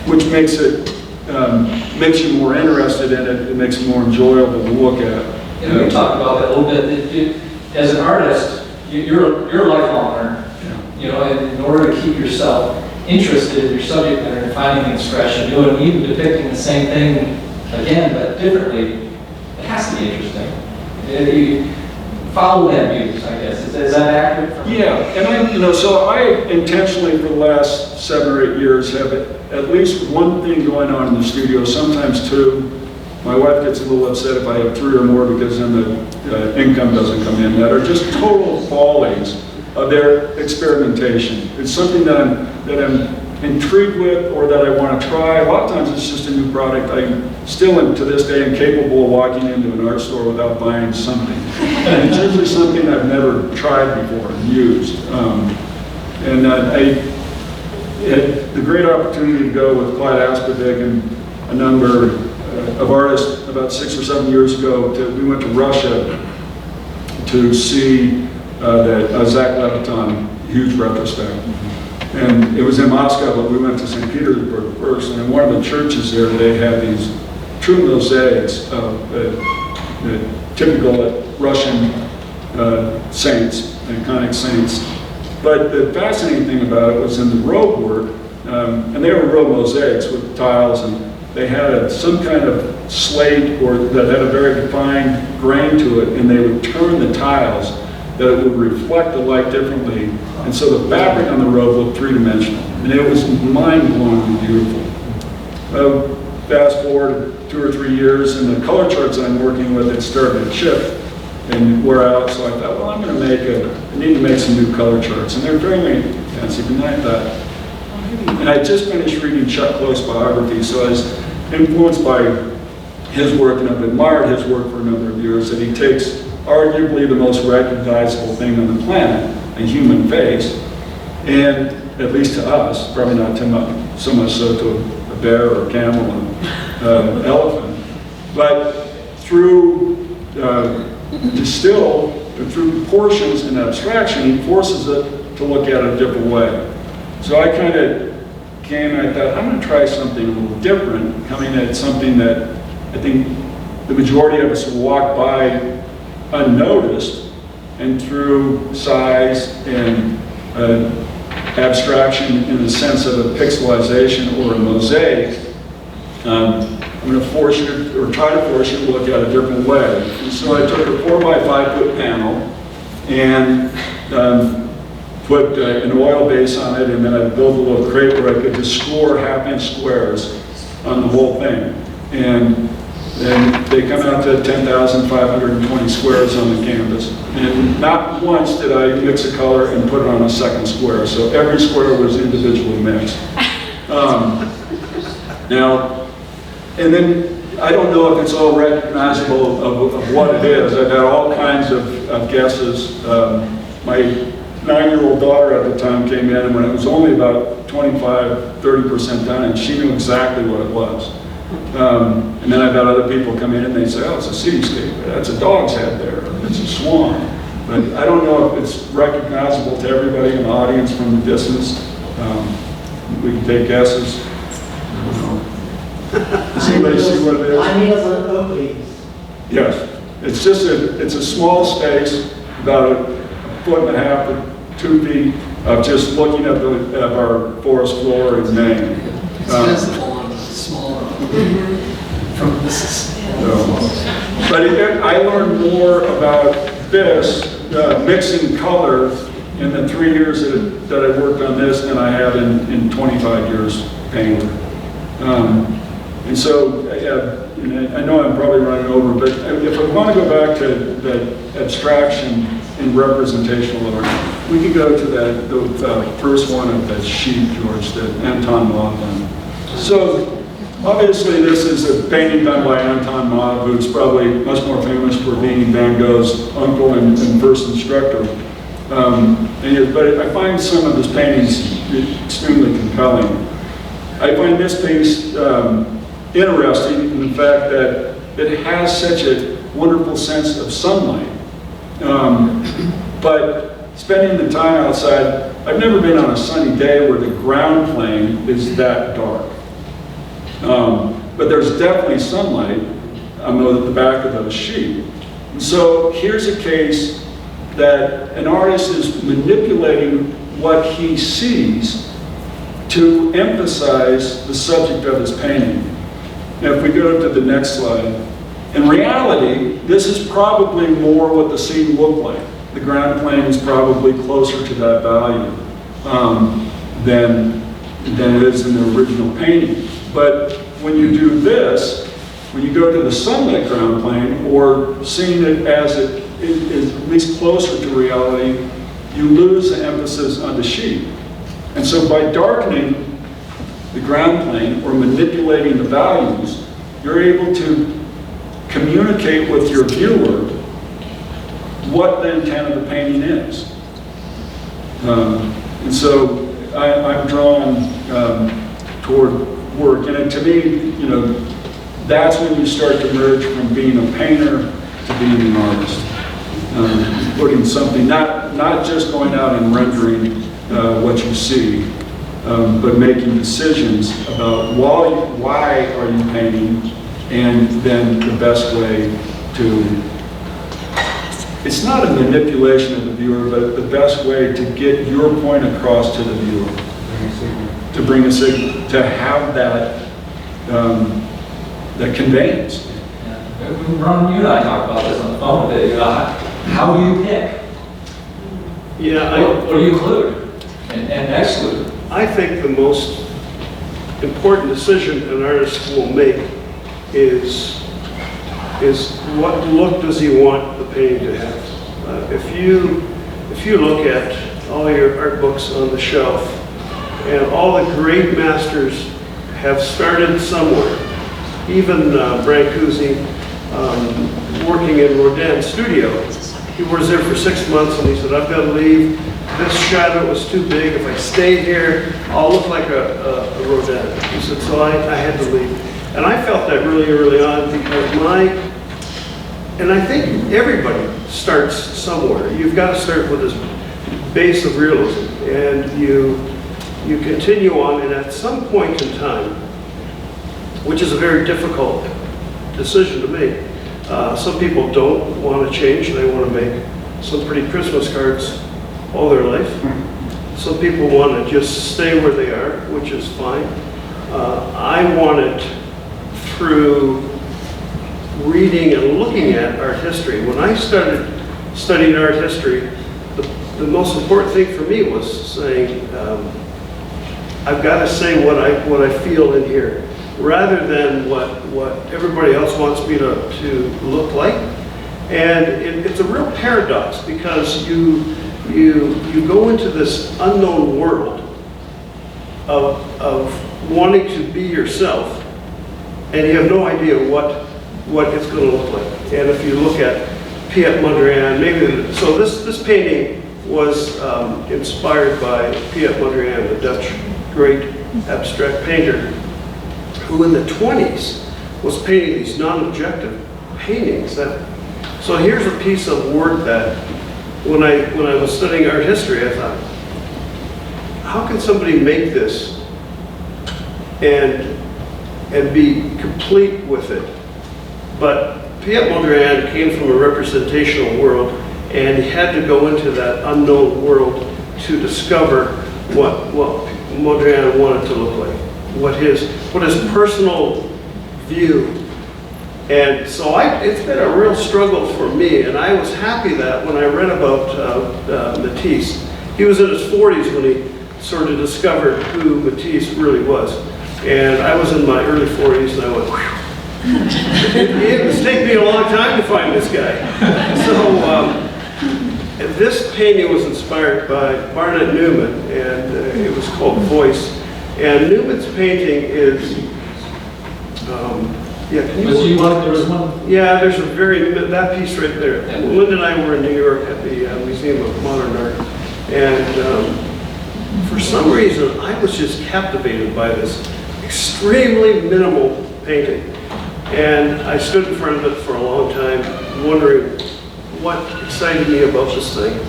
Speaker 4: which makes you more interested in it. It makes it more enjoyable to look at.
Speaker 2: You know, we talked about that a little bit. As an artist, you're a lifelong learner. You know, and in order to keep yourself interested in your subject matter and finding things fresh and doing, even depicting the same thing again but differently, it has to be interesting. You follow that muse, I guess. Is that accurate?
Speaker 4: Yeah, and so I intentionally for the last 7 or 8 years have at least one thing going on in the studio, sometimes two. My wife gets a little upset if I have 3 or more because then the income doesn't come in, that are just total follies of their experimentation. It's something that I'm intrigued with or that I want to try. A lot of times it's just a new product. I still am to this day incapable of walking into an art store without buying something. And it's usually something I've never tried before and used. I had the great opportunity to go with Clyde Aspavik and a number of artists about 6 or 7 years ago. We went to Russia to see the Zach Leviton huge retrospect. And it was in Moscow, but we went to St. Petersburg first, and in one of the churches there, they had these true mosaics of typical Russian saints, iconic saints. But the fascinating thing about it was in the robe work, and they were real mosaics with tiles, and they had some kind of slate or that had a very defined grain to it, and they would turn the tiles that it would reflect the light differently. And so the fabric on the robe looked three-dimensional. And it was mind-blowingly beautiful. Fast forward 2 or 3 years, and the color charts I'm working with had started to chip and wear out. So I thought, well, I need to make some new color charts. And they're very fancy. And I thought, and I just finished reading Chuck Close's biography, so I was influenced by his work, and I've admired his work for a number of years, that he takes arguably the most recognizable thing on the planet, a human face, and at least to us, probably not so much so to a bear or a camel or an elephant, but through through proportions and abstraction, he forces it to look at it a different way. So I kind of came and I thought, I'm going to try something a little different, coming at something that I think the majority of us will walk by unnoticed, and through size and abstraction in the sense of a pixelization or a mosaic, I'm going to try to force you to look at it a different way. And so I took a 4 by 5 foot panel, and put an oil base on it, and then I built a little crate where I could just score half-inch squares on the whole thing. And then they come out to 10,520 squares on the canvas. And not once did I mix a color and put it on a second square, so every square was individually mixed. Now, and then I don't know if it's all recognizable of what it is. I've had all kinds of guesses. My 9-year-old daughter at the time came in, and when it was only about 25–30% done, and she knew exactly what it was. And then I've had other people come in and they say, oh, it's a cityscape. That's a dog's head there. Or it's a swan. But I don't know if it's recognizable to everybody in the audience from the distance. We can take guesses. I don't know. Does anybody see what it is?
Speaker 5: I need a opening.
Speaker 4: Yes. It's just it's a small space, about 1.5 to 2 feet of just looking at our forest floor in Maine.
Speaker 6: It's visible on the smaller from this.
Speaker 4: But I learned more about this, mixing color, in the 3 years that I worked on this than I have in 25 years painting. And so, I know I'm probably running over, but if I want to go back to the abstraction and representational art, we could go to the first one of that sheet, George, that Anton Mauve done. So, obviously this is a painting done by Anton Mauve, who's probably much more famous for being Van Gogh's uncle and first instructor. But I find some of his paintings extremely compelling. I find this piece interesting in the fact that it has such a wonderful sense of sunlight. But spending the time outside, I've never been on a sunny day where the ground plane is that dark. But there's definitely sunlight on the back of the sheet. And so here's a case that an artist is manipulating what he sees to emphasize the subject of his painting. Now if we go to the next slide, in reality, this is probably more what the scene looked like. The ground plane is probably closer to that value than it is in the original painting. But when you do this, when you go to the sunlit ground plane, or seeing it as it is at least closer to reality, you lose the emphasis on the sheet. And so by darkening the ground plane or manipulating the values, you're able to communicate with your viewer what the intent of the painting is. And so I'm drawn toward work. And to me, that's when you start to merge from being a painter to being an artist. Putting something, not just going out and rendering what you see, but making decisions about why are you painting, and then the best way to, it's not a manipulation of the viewer, but the best way to get your point across to the viewer. To bring a signal, to have that conveyance.
Speaker 2: Yeah. Ron, you and I talked about this on the phone a bit. How do you pick?
Speaker 7: Yeah,
Speaker 2: What do you include and exclude?
Speaker 7: I think the most important decision an artist will make is what look does he want the painting to have. If you look at all your art books on the shelf, and all the great masters have started somewhere. Even Brancusi, working in Rodin's studio, he was there for 6 months and he said, I've got to leave. This shadow was too big. If I stay here, I'll look like a Rodin. He said, so I had to leave. And I felt that really early on because and I think everybody starts somewhere. You've got to start with this base of realism, and you continue on, and at some point in time, which is a very difficult decision to make, some people don't want to change. They want to make some pretty Christmas cards all their life. Some people want to just stay where they are, which is fine. I want it through reading and looking at art history. When I started studying art history, the most important thing for me was saying, I've got to say what I feel in here, rather than what everybody else wants me to look like. And it's a real paradox, because you go into this unknown world of wanting to be yourself, and you have no idea what it's going to look like. And if you look at Piet Mondrian, so this painting was inspired by Piet Mondrian, the Dutch great abstract painter, who in the 20s was painting these non-objective paintings. So here's a piece of work that when I was studying art history, I thought, how can somebody make this and be complete with it? But Piet Mondrian came from a representational world, and he had to go into that unknown world to discover what Mondrian wanted to look like, what his personal view. And so it's been a real struggle for me, and I was happy that when I read about Matisse, he was in his 40s when he sort of discovered who Matisse really was. And I was in my early 40s, and I went, whew. It's taken me a long time to find this guy. So this painting was inspired by Barnett Newman, and it was called Voice. And Newman's painting is, yeah, can you?
Speaker 2: There was one?
Speaker 7: Yeah, there's that piece right there. Yeah. Linda and I were in New York at the Museum of Modern Art, and for some reason, I was just captivated by this extremely minimal painting. And I stood in front of it for a long time, wondering what excited me about this thing.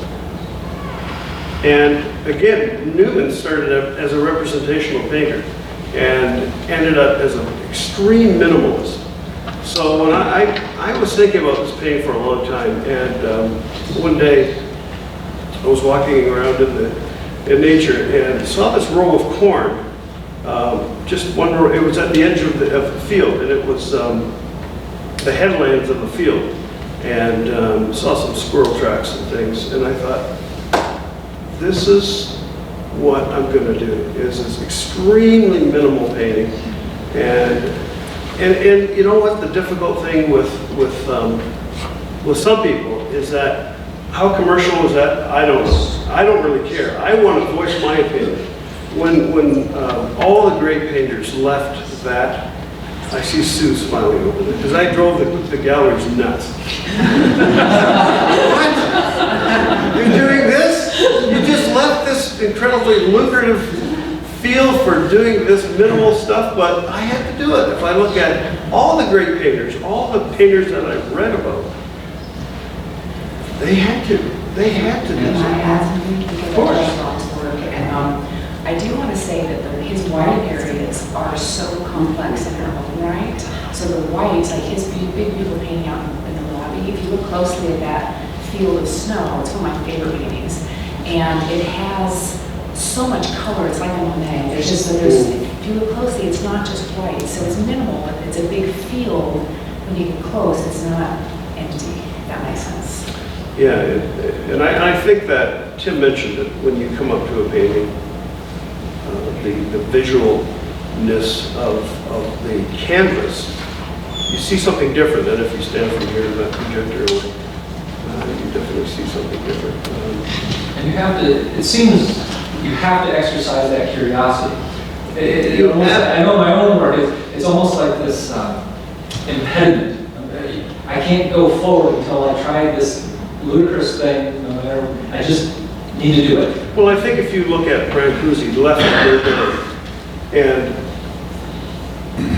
Speaker 7: And again, Newman started out as a representational painter and ended up as an extreme minimalist. So when I was thinking about this painting for a long time, and one day I was walking around in nature and saw this row of corn. Just one row. It was at the edge of the field, and it was the headlands of the field, and saw some squirrel tracks and things. And I thought, this is what I'm going to do, is this extremely minimal painting. And you know what the difficult thing with some people is that, how commercial is that? I don't know. I don't really care. I want to voice my opinion. When all the great painters left that, I see Sue smiling over there, because I drove the galleries nuts. What? You're doing this? You just left this incredibly lucrative field for doing this minimal stuff, but I had to do it. If I look at all the great painters, all the painters that I've read about, they had to do this.
Speaker 5: Of course. I do want to say that his white areas are so complex in their own right. So the whites, like his big beautiful painting out in the lobby, if you look closely at that field of snow, it's one of my favorite paintings. And it has so much color, it's like a Monet. If you look closely, it's not just white. So it's minimal, but it's a big field. When you get close, it's not empty, if that makes sense.
Speaker 7: Yeah, and I think that Tim mentioned it when you come up to a painting. The visualness of the canvas, you see something different than if you stand from here to that projector. You definitely see something different.
Speaker 6: And you have to, it seems, you have to exercise that curiosity. I know my own work, it's almost like this impediment. I can't go forward until I try this ludicrous thing, no matter, I just need to do it.
Speaker 7: Well, I think if you look at Brancusi, left and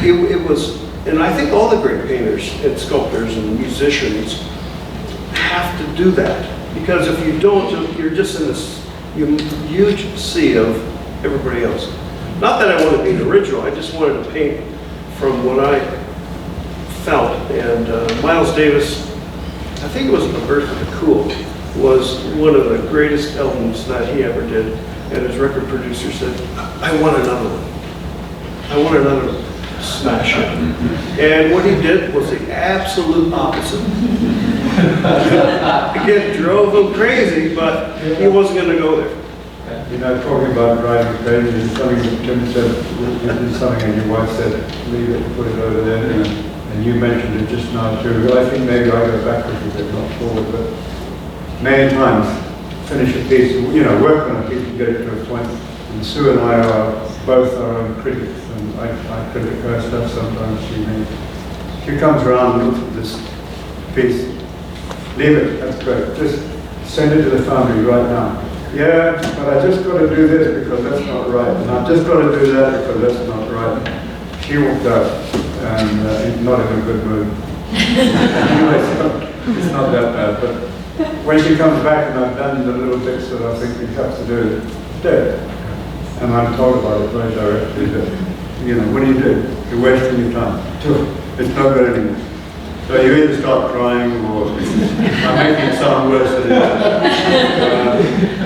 Speaker 7: it was, and I think all the great painters and sculptors and musicians have to do that, because if you don't, you're just in this huge sea of everybody else. Not that I want to be an original, I just wanted to paint from what I felt. And Miles Davis, I think it was The Birth of the Cool, was one of the greatest albums that he ever did. And his record producer said, I want another one. I want another one. smash it. And what he did was the absolute opposite. Again, drove him crazy, but he wasn't going to go there.
Speaker 3: You know, talking about driving crazy, there's something that Tim said, there's something and your wife said, leave it, put it over there, and you mentioned it just now too. I think maybe I go backwards a bit, not forward, but many times finish a piece, you know, work on a piece and get it to a point. And Sue and I are both our own critics, and I critic her stuff sometimes. She comes around and looks at this piece, leave it, that's great, just send it to the foundry right now. Yeah, but I just got to do this because that's not right, and I've just got to do that because that's not right. She walked out, and not in a good mood. Anyway, so it's not that bad, but when she comes back and I've done the little bits that I think we have to do, dead. And I'm told about it very directly that, you know, what do? You're wasting your time. It's not good anymore. So you either start crying or I'm making it sound worse than it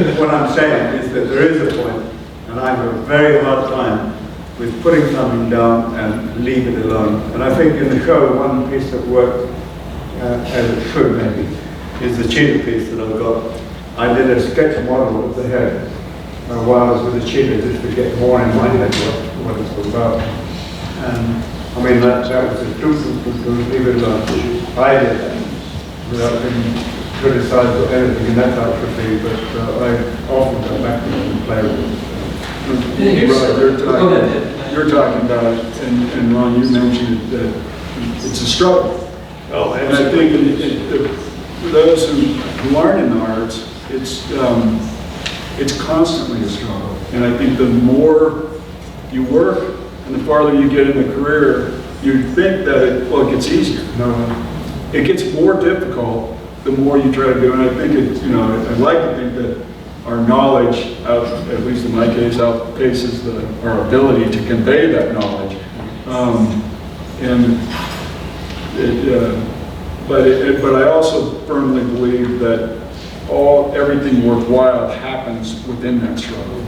Speaker 3: is. What I'm saying is that there is a point, and I have a very hard time with putting something down and leave it alone. And I think in the show, one piece that worked as it should maybe is the cheetah piece that I've got. I did a sketch model of the head while I was with the cheetah just to get more in my head what it's all about. And I mean, that was a leave it alone. I did that without being criticized or anything, and that's how it should be, but I often go back to it and play with it.
Speaker 4: You're talking about, and Ron, you mentioned that it's a struggle.
Speaker 7: Oh,
Speaker 4: And I think for those who aren't in the arts, it's constantly a struggle. And I think the more you work and the farther you get in the career, you think that it gets easier.
Speaker 3: No,
Speaker 4: It gets more difficult the more you try to do it. And I think I'd like to think that our knowledge, at least in my case, outpaces our ability to convey that knowledge. But I also firmly believe that everything worthwhile happens within that struggle.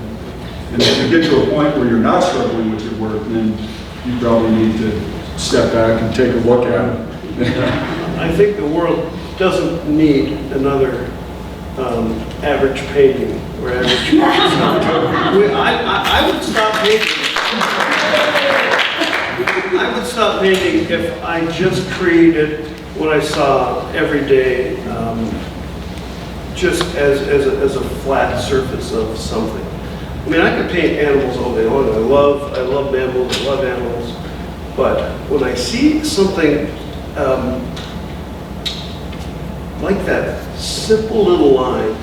Speaker 4: And if you get to a point where you're not struggling with your work, then you probably need to step back and take a look at it.
Speaker 7: I think the world doesn't need another average painting or average. I would stop painting. I would stop painting if I just created what I saw every day, just as a flat surface of something. I mean, I could paint animals all day long. I love mammals. I love animals. But when I see something like that simple little line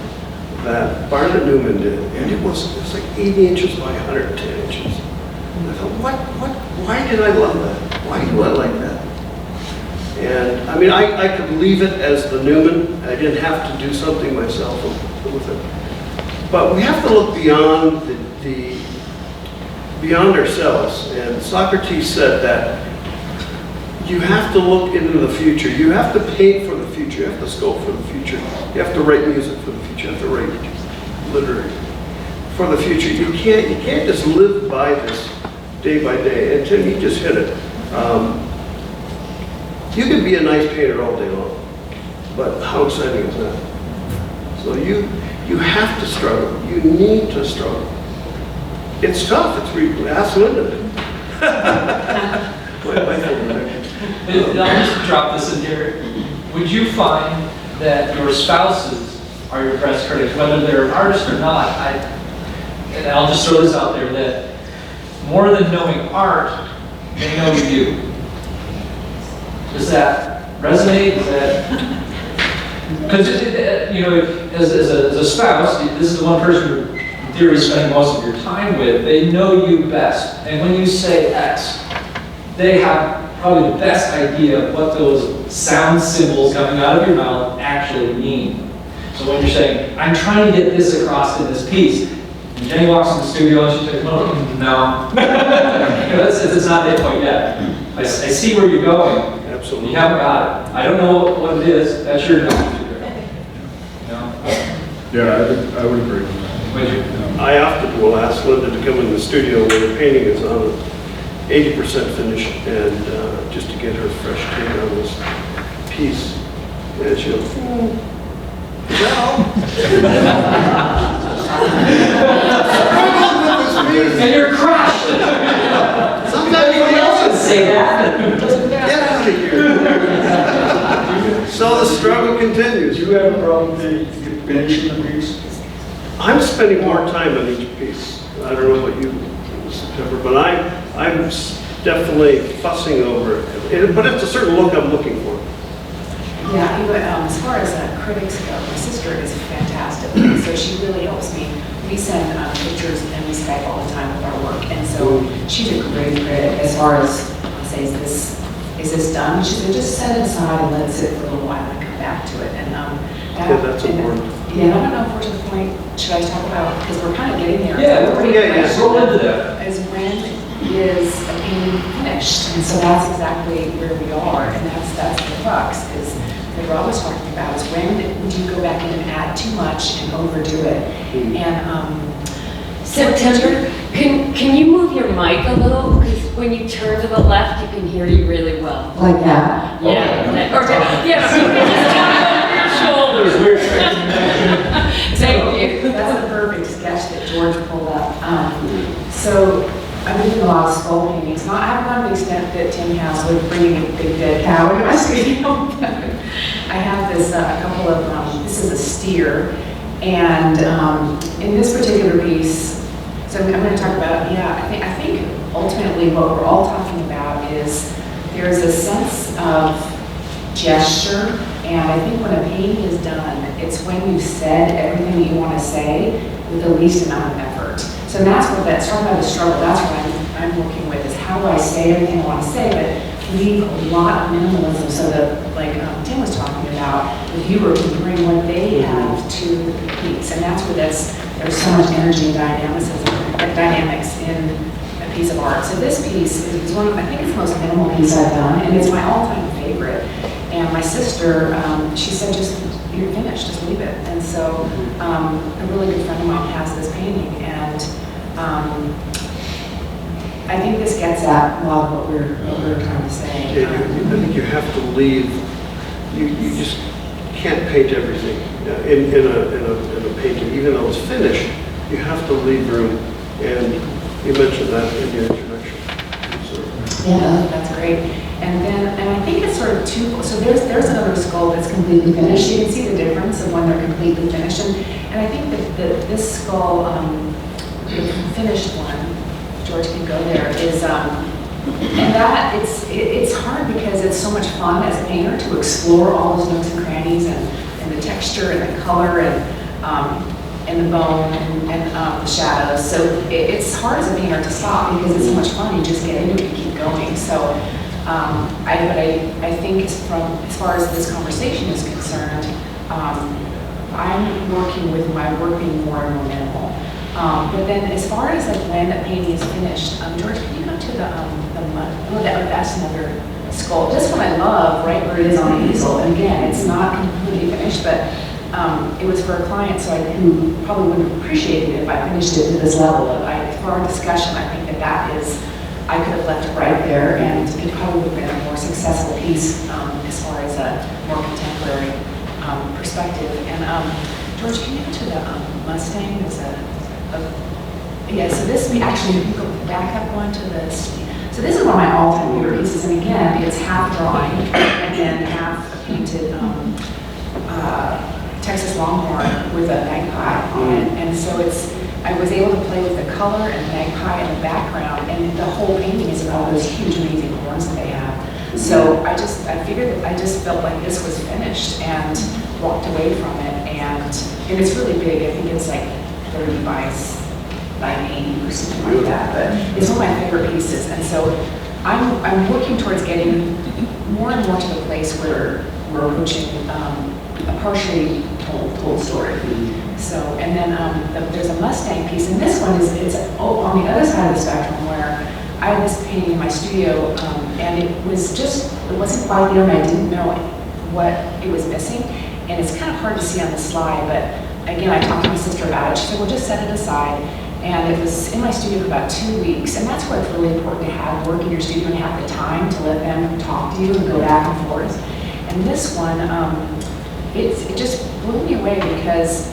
Speaker 7: that Barnett Newman did, and it was like 80 inches by 110 inches. And I thought, why did I love that? Why do I like that? And I mean, I could leave it as the Newman. I didn't have to do something myself with it. But we have to look beyond beyond ourselves. And Socrates said that you have to look into the future. You have to paint for the future. You have to sculpt for the future. You have to write music for the future. You have to write literary for the future. You can't just live by this day by day. And Tim, you just hit it. You can be a nice painter all day long, but how exciting is that? So you have to struggle. You need to struggle. It's tough. Ask Linda.
Speaker 6: I'll just drop this in here. Would you find that your spouses are your best critics, whether they're an artist or not? And I'll just throw this out there, that more than knowing art, they know you. Does that resonate? Because as a spouse, this is the one person you're in theory spending most of your time with. They know you best, and when you say X, they have probably the best idea of what those sound symbols coming out of your mouth actually mean. So when you're saying, I'm trying to get this across in this piece, and Jenny walks in the studio and she says, no. It's not that point yet. I see where you're going.
Speaker 7: Absolutely.
Speaker 6: You haven't got it. I don't know what it is. That's your job.
Speaker 4: Yeah, I would agree with that.
Speaker 6: Would you?
Speaker 7: I often will ask Linda to come in the studio when the painting is on 80% finished, and just to get her fresh take on this piece. And she'll, is that all?
Speaker 6: And you're crushed.
Speaker 7: Sometimes
Speaker 6: Anybody else would say that.
Speaker 7: get out of here. So the struggle continues.
Speaker 4: Do you have a problem finishing the piece?
Speaker 7: I'm spending more time on each piece. I don't know what you, September, but I'm definitely fussing over it. But it's a certain look I'm looking for.
Speaker 5: Yeah, as far as critics go, my sister is fantastic, so she really helps me. We send pictures and we Skype all the time with our work, and so she's a great critic as far as, I say, is this done? She said, just set it aside and let it sit for a little while and come back to it. And
Speaker 7: That's important.
Speaker 5: Yeah, I don't know if we're to the point, should I talk about, because we're kind of getting there.
Speaker 6: Yeah, roll into that.
Speaker 5: As when is a painting finished, and so that's exactly where we are, and that's the crux, is that Rob was talking about, is when do you go back in and add too much and overdo it? And
Speaker 8: September, can you move your mic a little? Because when you turn to the left, you can hear you really well.
Speaker 5: like that.
Speaker 8: Yeah. Or, yeah, you can just turn over your shoulders. Thank you.
Speaker 5: That's a perfect sketch that George pulled up. So I'm doing a lot of skull paintings. I haven't gone to the extent that Tim has with bringing a big dead cow into my studio. I have this, a couple of, this is a steer. And in this particular piece, so I'm going to talk about, I think ultimately what we're all talking about is there's a sense of gesture, and I think when a painting is done, it's when you've said everything that you want to say with the least amount of effort. So that's talking about the struggle, that's what I'm working with, is how do I say everything I want to say, but leave a lot of minimalism so that, like Tim was talking about, the viewer can bring what they have to the piece. And that's where there's so much energy and dynamics in a piece of art. So this piece is one of, I think it's the most minimal piece I've done, and it's my all-time favorite. And my sister, she said, just, you're finished, just leave it. And so a really good friend of mine has this painting, and I think this gets at a lot of what we're trying to say.
Speaker 7: Yeah, I think you have to leave. You just can't paint everything in a painting, even though it's finished. You have to leave room, and you mentioned that in your introduction. So.
Speaker 5: Yeah, that's great. And I think it's sort of so there's another skull that's completely finished. You can see the difference of when they're completely finished. And I think that this skull, the finished one, George can go there, is, and that it's hard because it's so much fun as a painter to explore all those nooks and crannies and the texture and the color and the bone and the shadows. So it's hard as a painter to stop because it's so much fun. You just get into it and keep going. So I think as far as this conversation is concerned, I'm working with my work being more and more minimal. But then as far as like when a painting is finished, George, can you go to the mud? Oh, that's another skull. This one I love, right where it is on the easel. And again, it's not completely finished, but it was for a client who probably wouldn't have appreciated it if I finished it to this level. For our discussion, I think that is, I could have left it right there, and it probably would have been a more successful piece as far as a more contemporary perspective. And George, can you go to the Mustang? There's yeah, so this, we actually go back up one to this. So this is one of my all-time favorite pieces, and again, it's half drawing and then half a painted Texas Longhorn with a magpie on it. And so I was able to play with the color and the magpie in the background, and the whole painting is about those huge, amazing horns that they have. So I figured that I just felt like this was finished and walked away from it, and it's really big. I think it's like 30 by 80 or something like that, but it's one of my favorite pieces. And so I'm working towards getting more and more to the place where we're approaching a partially told story. So, and then there's a Mustang piece, and this one it's on the other side of the spectrum, where I had this painting in my studio, and it wasn't quite there, and I didn't know what it was missing, and it's kind of hard to see on the slide, but again, I talked to my sister about it. She said, well, just set it aside, And it was in my studio for about 2 weeks, and that's where it's really important to have work in your studio and have the time to let them talk to you and go back and forth. And this one, it just blew me away because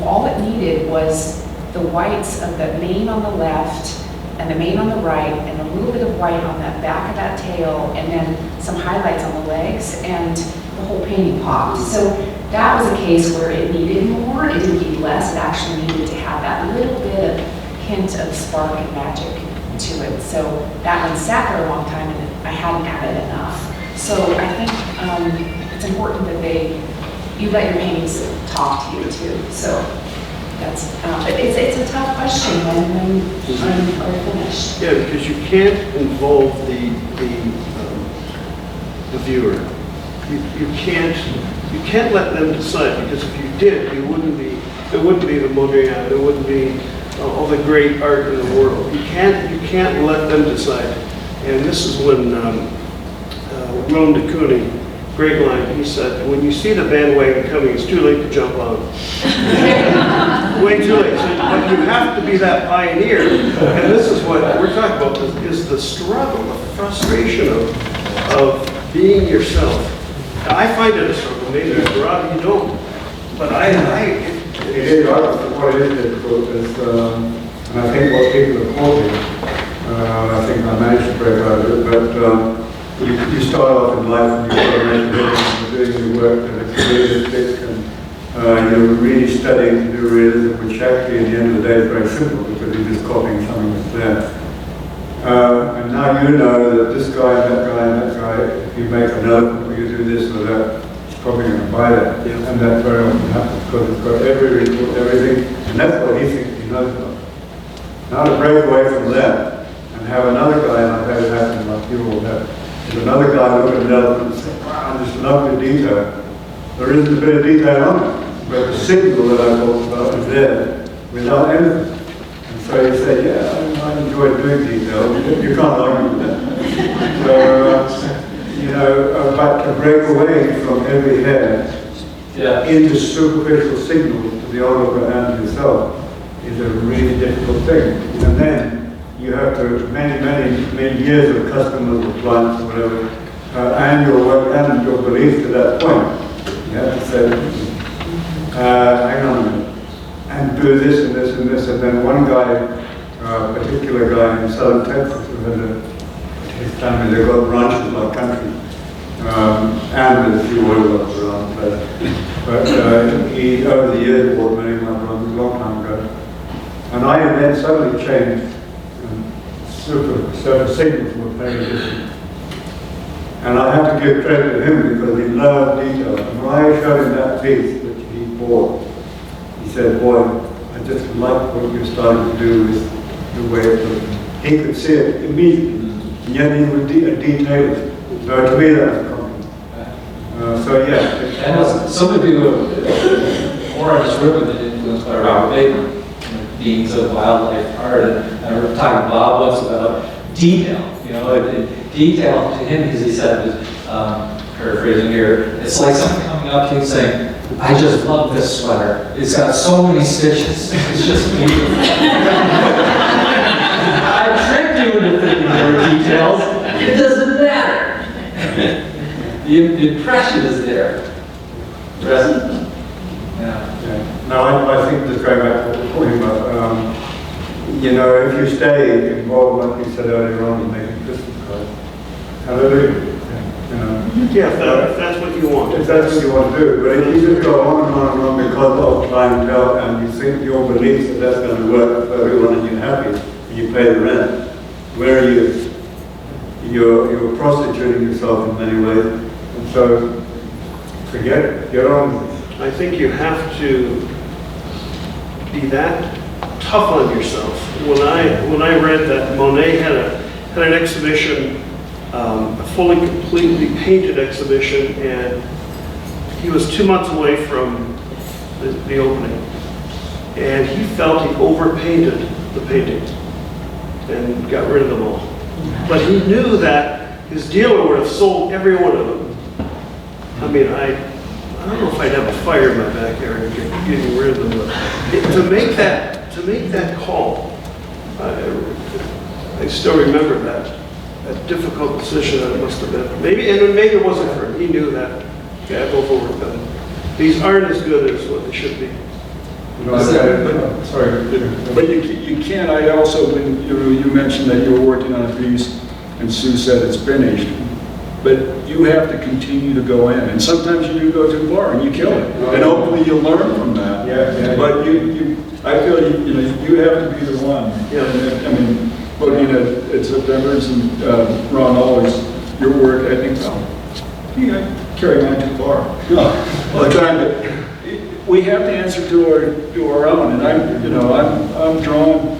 Speaker 5: all it needed was the whites of the mane on the left and the mane on the right, and a little bit of white on that back of that tail, and then some highlights on the legs, and the whole painting popped. So that was a case where it needed more, it didn't need less, it actually needed to have that little bit of hint of spark and magic to it. So that one sat there a long time, and I hadn't added enough. So I think it's important that you let your paintings talk to you too. So that's, but it's a tough question when are finished.
Speaker 7: Yeah, because you can't involve the viewer. You can't let them decide, because if you did, there wouldn't be the Mondrian, there wouldn't be all the great art in the world. You can't let them decide. And this is when Willem de Kooning, great line, he said, when you see the bandwagon coming, it's too late to jump on. Way too late. So, but you have to be that pioneer. And this is what we're talking about, is the struggle, the frustration of being yourself. I find it a struggle. Maybe Rob, you don't. But
Speaker 3: it is what it is difficult is, and I think what people are quoting, I think I managed to break out of it, but you start off in life and you've got to make a living, you're doing your work and it's realistic, and you're really studying to do realism, which actually at the end of the day is very simple because you're just copying something that's there. And now you know that this guy and that guy and that guy, if you make an elephant or you do this or that, it's probably going to buy that. Yeah. And that very often happens because it's got everything, and that's what he thinks he knows about. Now to break away from that and have another guy, and I've had it happen like you all have, there's another guy look at an elephant and say, wow, this lovely detail. There isn't a bit of detail on it, but the signal that I talked about is there without anything. And so you say, yeah, I enjoy doing detail. You can't argue with that. So, but to break away from every head into superficial signals to the onlooker and yourself is a really difficult thing. And then you have to, many years of customers or clients or whatever, and your work and your belief to that point. You have to say, hang on a minute, and do this and this and this. And then one guy, a particular guy in southern Texas, who had his family, they got ranches like country, and with a few oil wells around the place. But he, over the years, bought many of my runs a long time ago. And I then suddenly changed, certain signals were very different. And I have to give credit to him because he loved detail. And when I showed him that piece which he bought, he said, boy, I just like what you're starting to do with the way it looks. He could see it immediately, and yet he was a detailer. So to me, that's a compliment. So yeah.
Speaker 6: And as some of you, more on this ribbon that influenced by Robert Bateman, beings of wildlife art, and I was talking to Bob once about detail. Detail to him, as he said, was, paraphrasing here, it's like someone coming up to you and saying, I just love this sweater. It's got so many stitches. It's just beautiful. I tricked you into thinking there were details. It doesn't matter. The impression is there. Present?
Speaker 3: Yeah. No, I think just going back to what we're talking about, if you stay involved, like we said earlier on, in making Christmas cards, hallelujah.
Speaker 7: Yeah, if that's what you want.
Speaker 3: If that's what you want to do, but if you just go on and on and on because of clientele and you think your beliefs that that's going to work for everyone and you're happy and you pay the rent, where are you? You're prostituting yourself in many ways, and so forget it. Get on with it.
Speaker 7: I think you have to be that tough on yourself. When I read that Monet had an exhibition, a fully, completely painted exhibition, and he was 2 months away from the opening, and he felt he overpainted the paintings and got rid of them all. But he knew that his dealer would have sold every one of them. I mean, I don't know if I'd have a fire in my backyard getting rid of them, but to to make that call, I still remember that difficult decision that it must have been. Maybe it wasn't for him. He knew that. Yeah, both over them. These aren't as good as what they should be.
Speaker 4: But you can't, I also, when you mentioned that you were working on a piece and Sue said it's finished, but you have to continue to go in. And sometimes you do go too far and you kill it. And hopefully you'll learn from that.
Speaker 3: Yeah.
Speaker 4: But I feel you have to be the one.
Speaker 7: Yeah.
Speaker 4: I mean, looking at September's and Ron always, your work, I think, I carry mine too far. All the time, but we have to answer to our own, and I'm drawn,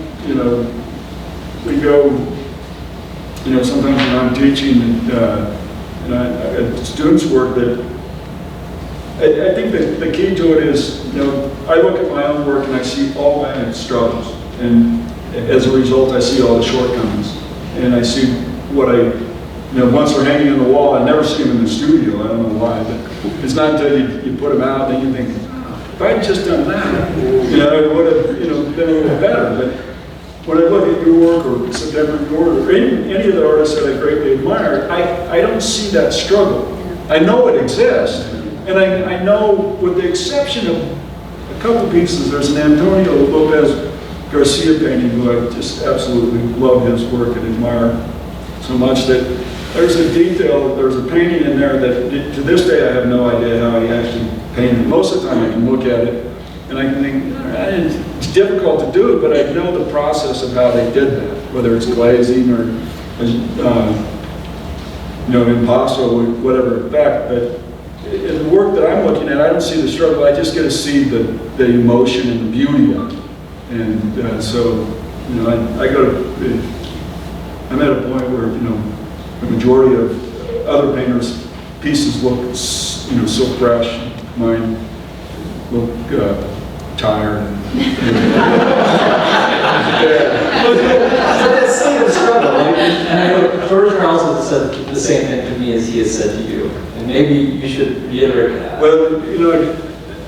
Speaker 4: we go, sometimes when I'm teaching and I students work that, I think that the key to it is, I look at my own work and I see all my struggles, and as a result I see all the shortcomings, and I see what once they're hanging on the wall, I never see them in the studio, I don't know why, but it's not until you put them out, then you think, if I'd just done that, it would have, been a little better. But when I look at your work, or September or any of the artists that I greatly admire, I don't see that struggle. I know it exists, and I know, with the exception of a couple pieces, there's an Antonio Lopez Garcia painting who I just absolutely love his work and admire so much that there's a detail, there's a painting in there that to this day I have no idea how he actually painted. Most of the time I can look at it and I can think, it's difficult to do it, but I know the process of how they did that, whether it's glazing or, impasto, whatever effect. But in the work that I'm looking at, I don't see the struggle, I just get to see the emotion and the beauty of it. And so, I go to, I'm at a point where, the majority of other painters' pieces look, so fresh. Mine look tired.
Speaker 6: But it's still a struggle. And I know George also said the same thing to me as he has said to you. And maybe you should reiterate that.
Speaker 4: Well,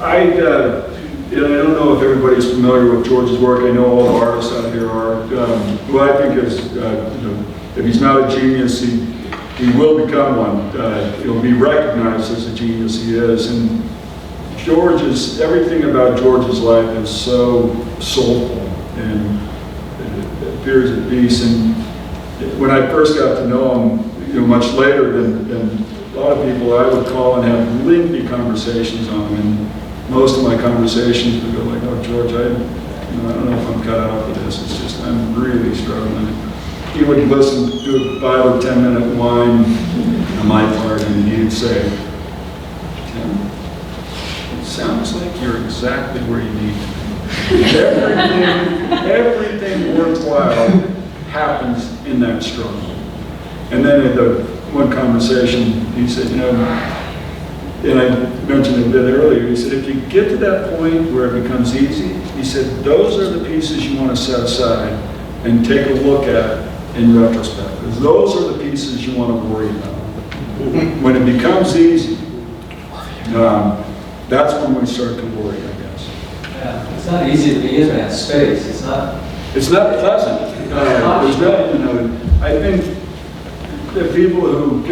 Speaker 4: I don't know if everybody's familiar with George's work. I know all the artists out here are. Who I think is, if he's not a genius, he will become one. He'll be recognized as a genius he is. And everything about George's life is so soulful and it appears at peace. And when I first got to know him, much later than a lot of people, I would call and have lengthy conversations on him. And most of my conversations would go like, "Oh, George, I don't know if I'm cut out for this. It's just, I'm really struggling." He would listen to a 5 or 10 minute whine on my part, and he'd say, "Tim, it sounds like you're exactly where you need to be." Everything worthwhile happens in that struggle. And then at the one conversation, he said, and I mentioned a bit earlier, he said, if you get to that point where it becomes easy, he said, those are the pieces you want to set aside and take a look at in retrospect, because those are the pieces you want to worry about. When it becomes easy, that's when we start to worry, I guess.
Speaker 6: Yeah, it's not easy to be in that space. It's not
Speaker 4: pleasant. There's no, I think the people who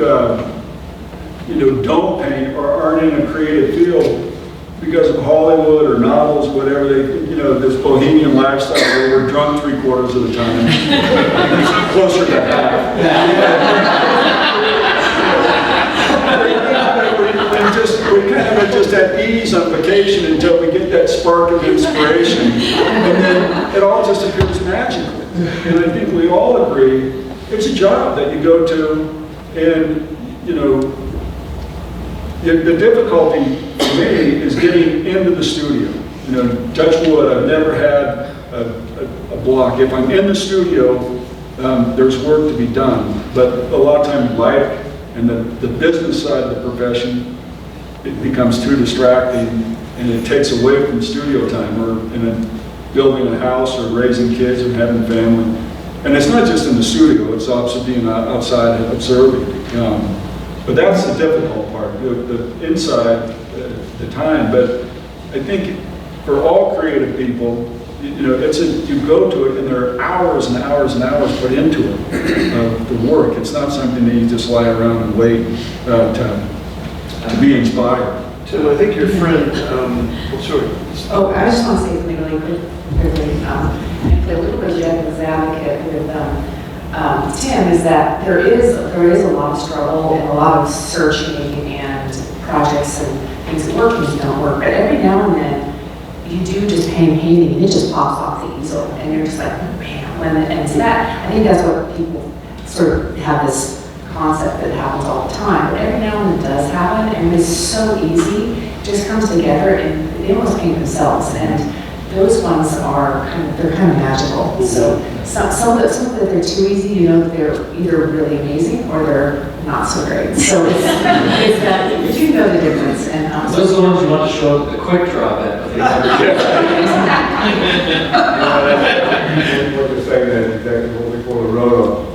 Speaker 4: don't paint or aren't in a creative field because of Hollywood or novels, whatever, this bohemian lifestyle where we're drunk 3/4 of the time, closer to half. We kind of just at ease on vacation until we get that spark of inspiration, and then it all just appears magical. And I think we all agree it's a job that you go to, and the difficulty for me is getting into the studio. Touch wood, I've never had a block. If I'm in the studio, there's work to be done, but a lot of times life and the business side of the profession, it becomes too distracting and it takes away from studio time. We're building a house or raising kids and having family. And it's not just in the studio, it's also being outside and observing. But that's the difficult part, the inside, the time. But I think for all creative people, you go to it and there are hours and hours and hours put into it, the work. It's not something that you just lie around and wait to be inspired.
Speaker 7: Tim, I think your friend, sorry.
Speaker 5: Oh, I just want to say something really quickly, and play a little bit of devil's advocate with Tim, is that there is a lot of struggle and a lot of searching and projects and things that work and things that don't work. But every now and then, you do just painting and it just pops off the easel, and you're just like, bam. And so that, I think that's what people sort of have this concept that happens all the time, but every now and then it does happen, and it's so easy, it just comes together, and they almost paint themselves, and those ones are they're kind of magical. So some of that they're too easy, you know, they're either really amazing or they're not so great. So it's that, but you know the difference. And
Speaker 6: Those are the ones you want to show the quick draw bit.
Speaker 3: What you're saying there is exactly what we call a roll-up.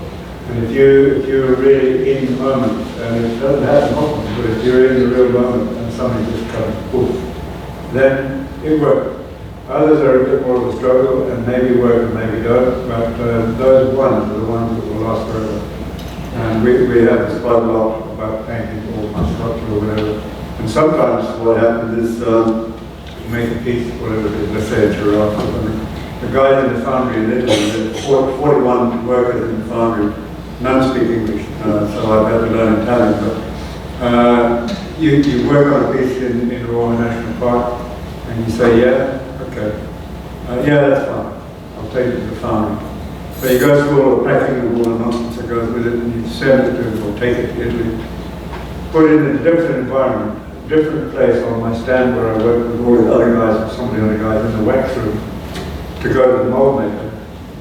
Speaker 3: And if you're really in the moment, and it doesn't happen often, but if you're in the real moment and something just comes, poof, then it works. Others are a bit more of a struggle and maybe work and maybe don't, but those ones are the ones that will last forever. And we have this quite a lot about painting or structure or whatever. And sometimes what happens is you make a piece, whatever it is, let's say a giraffe or something. The guys in the foundry in Italy, there's 41 workers in the foundry, none speak English, so I've had to learn Italian, but you work on a piece in the Royal National Park, and you say, yeah, okay, yeah, that's fine, I'll take it to the foundry. So you go through all the packing and all the nonsense that goes with it, and you send it to them or take it to Italy, put it in a different environment, a different place on my stand where I work with all the other guys, or some of the other guys in the wax room, to go to the mold maker.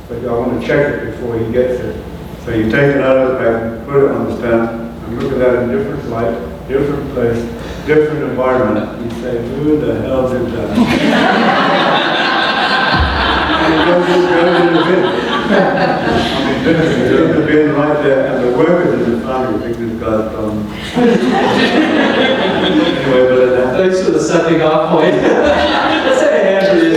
Speaker 3: But I want to check it before he gets it. So you take it out of the pack, put it on the stand, and look at that in different light, different place, different environment. You say, who the hell did that? And it goes in the bin. I mean, literally, it goes in the bin right there, and the workers in the foundry think this guy's done. Anyway, but
Speaker 6: Thanks for the stepping off point. Let's have a hand for you.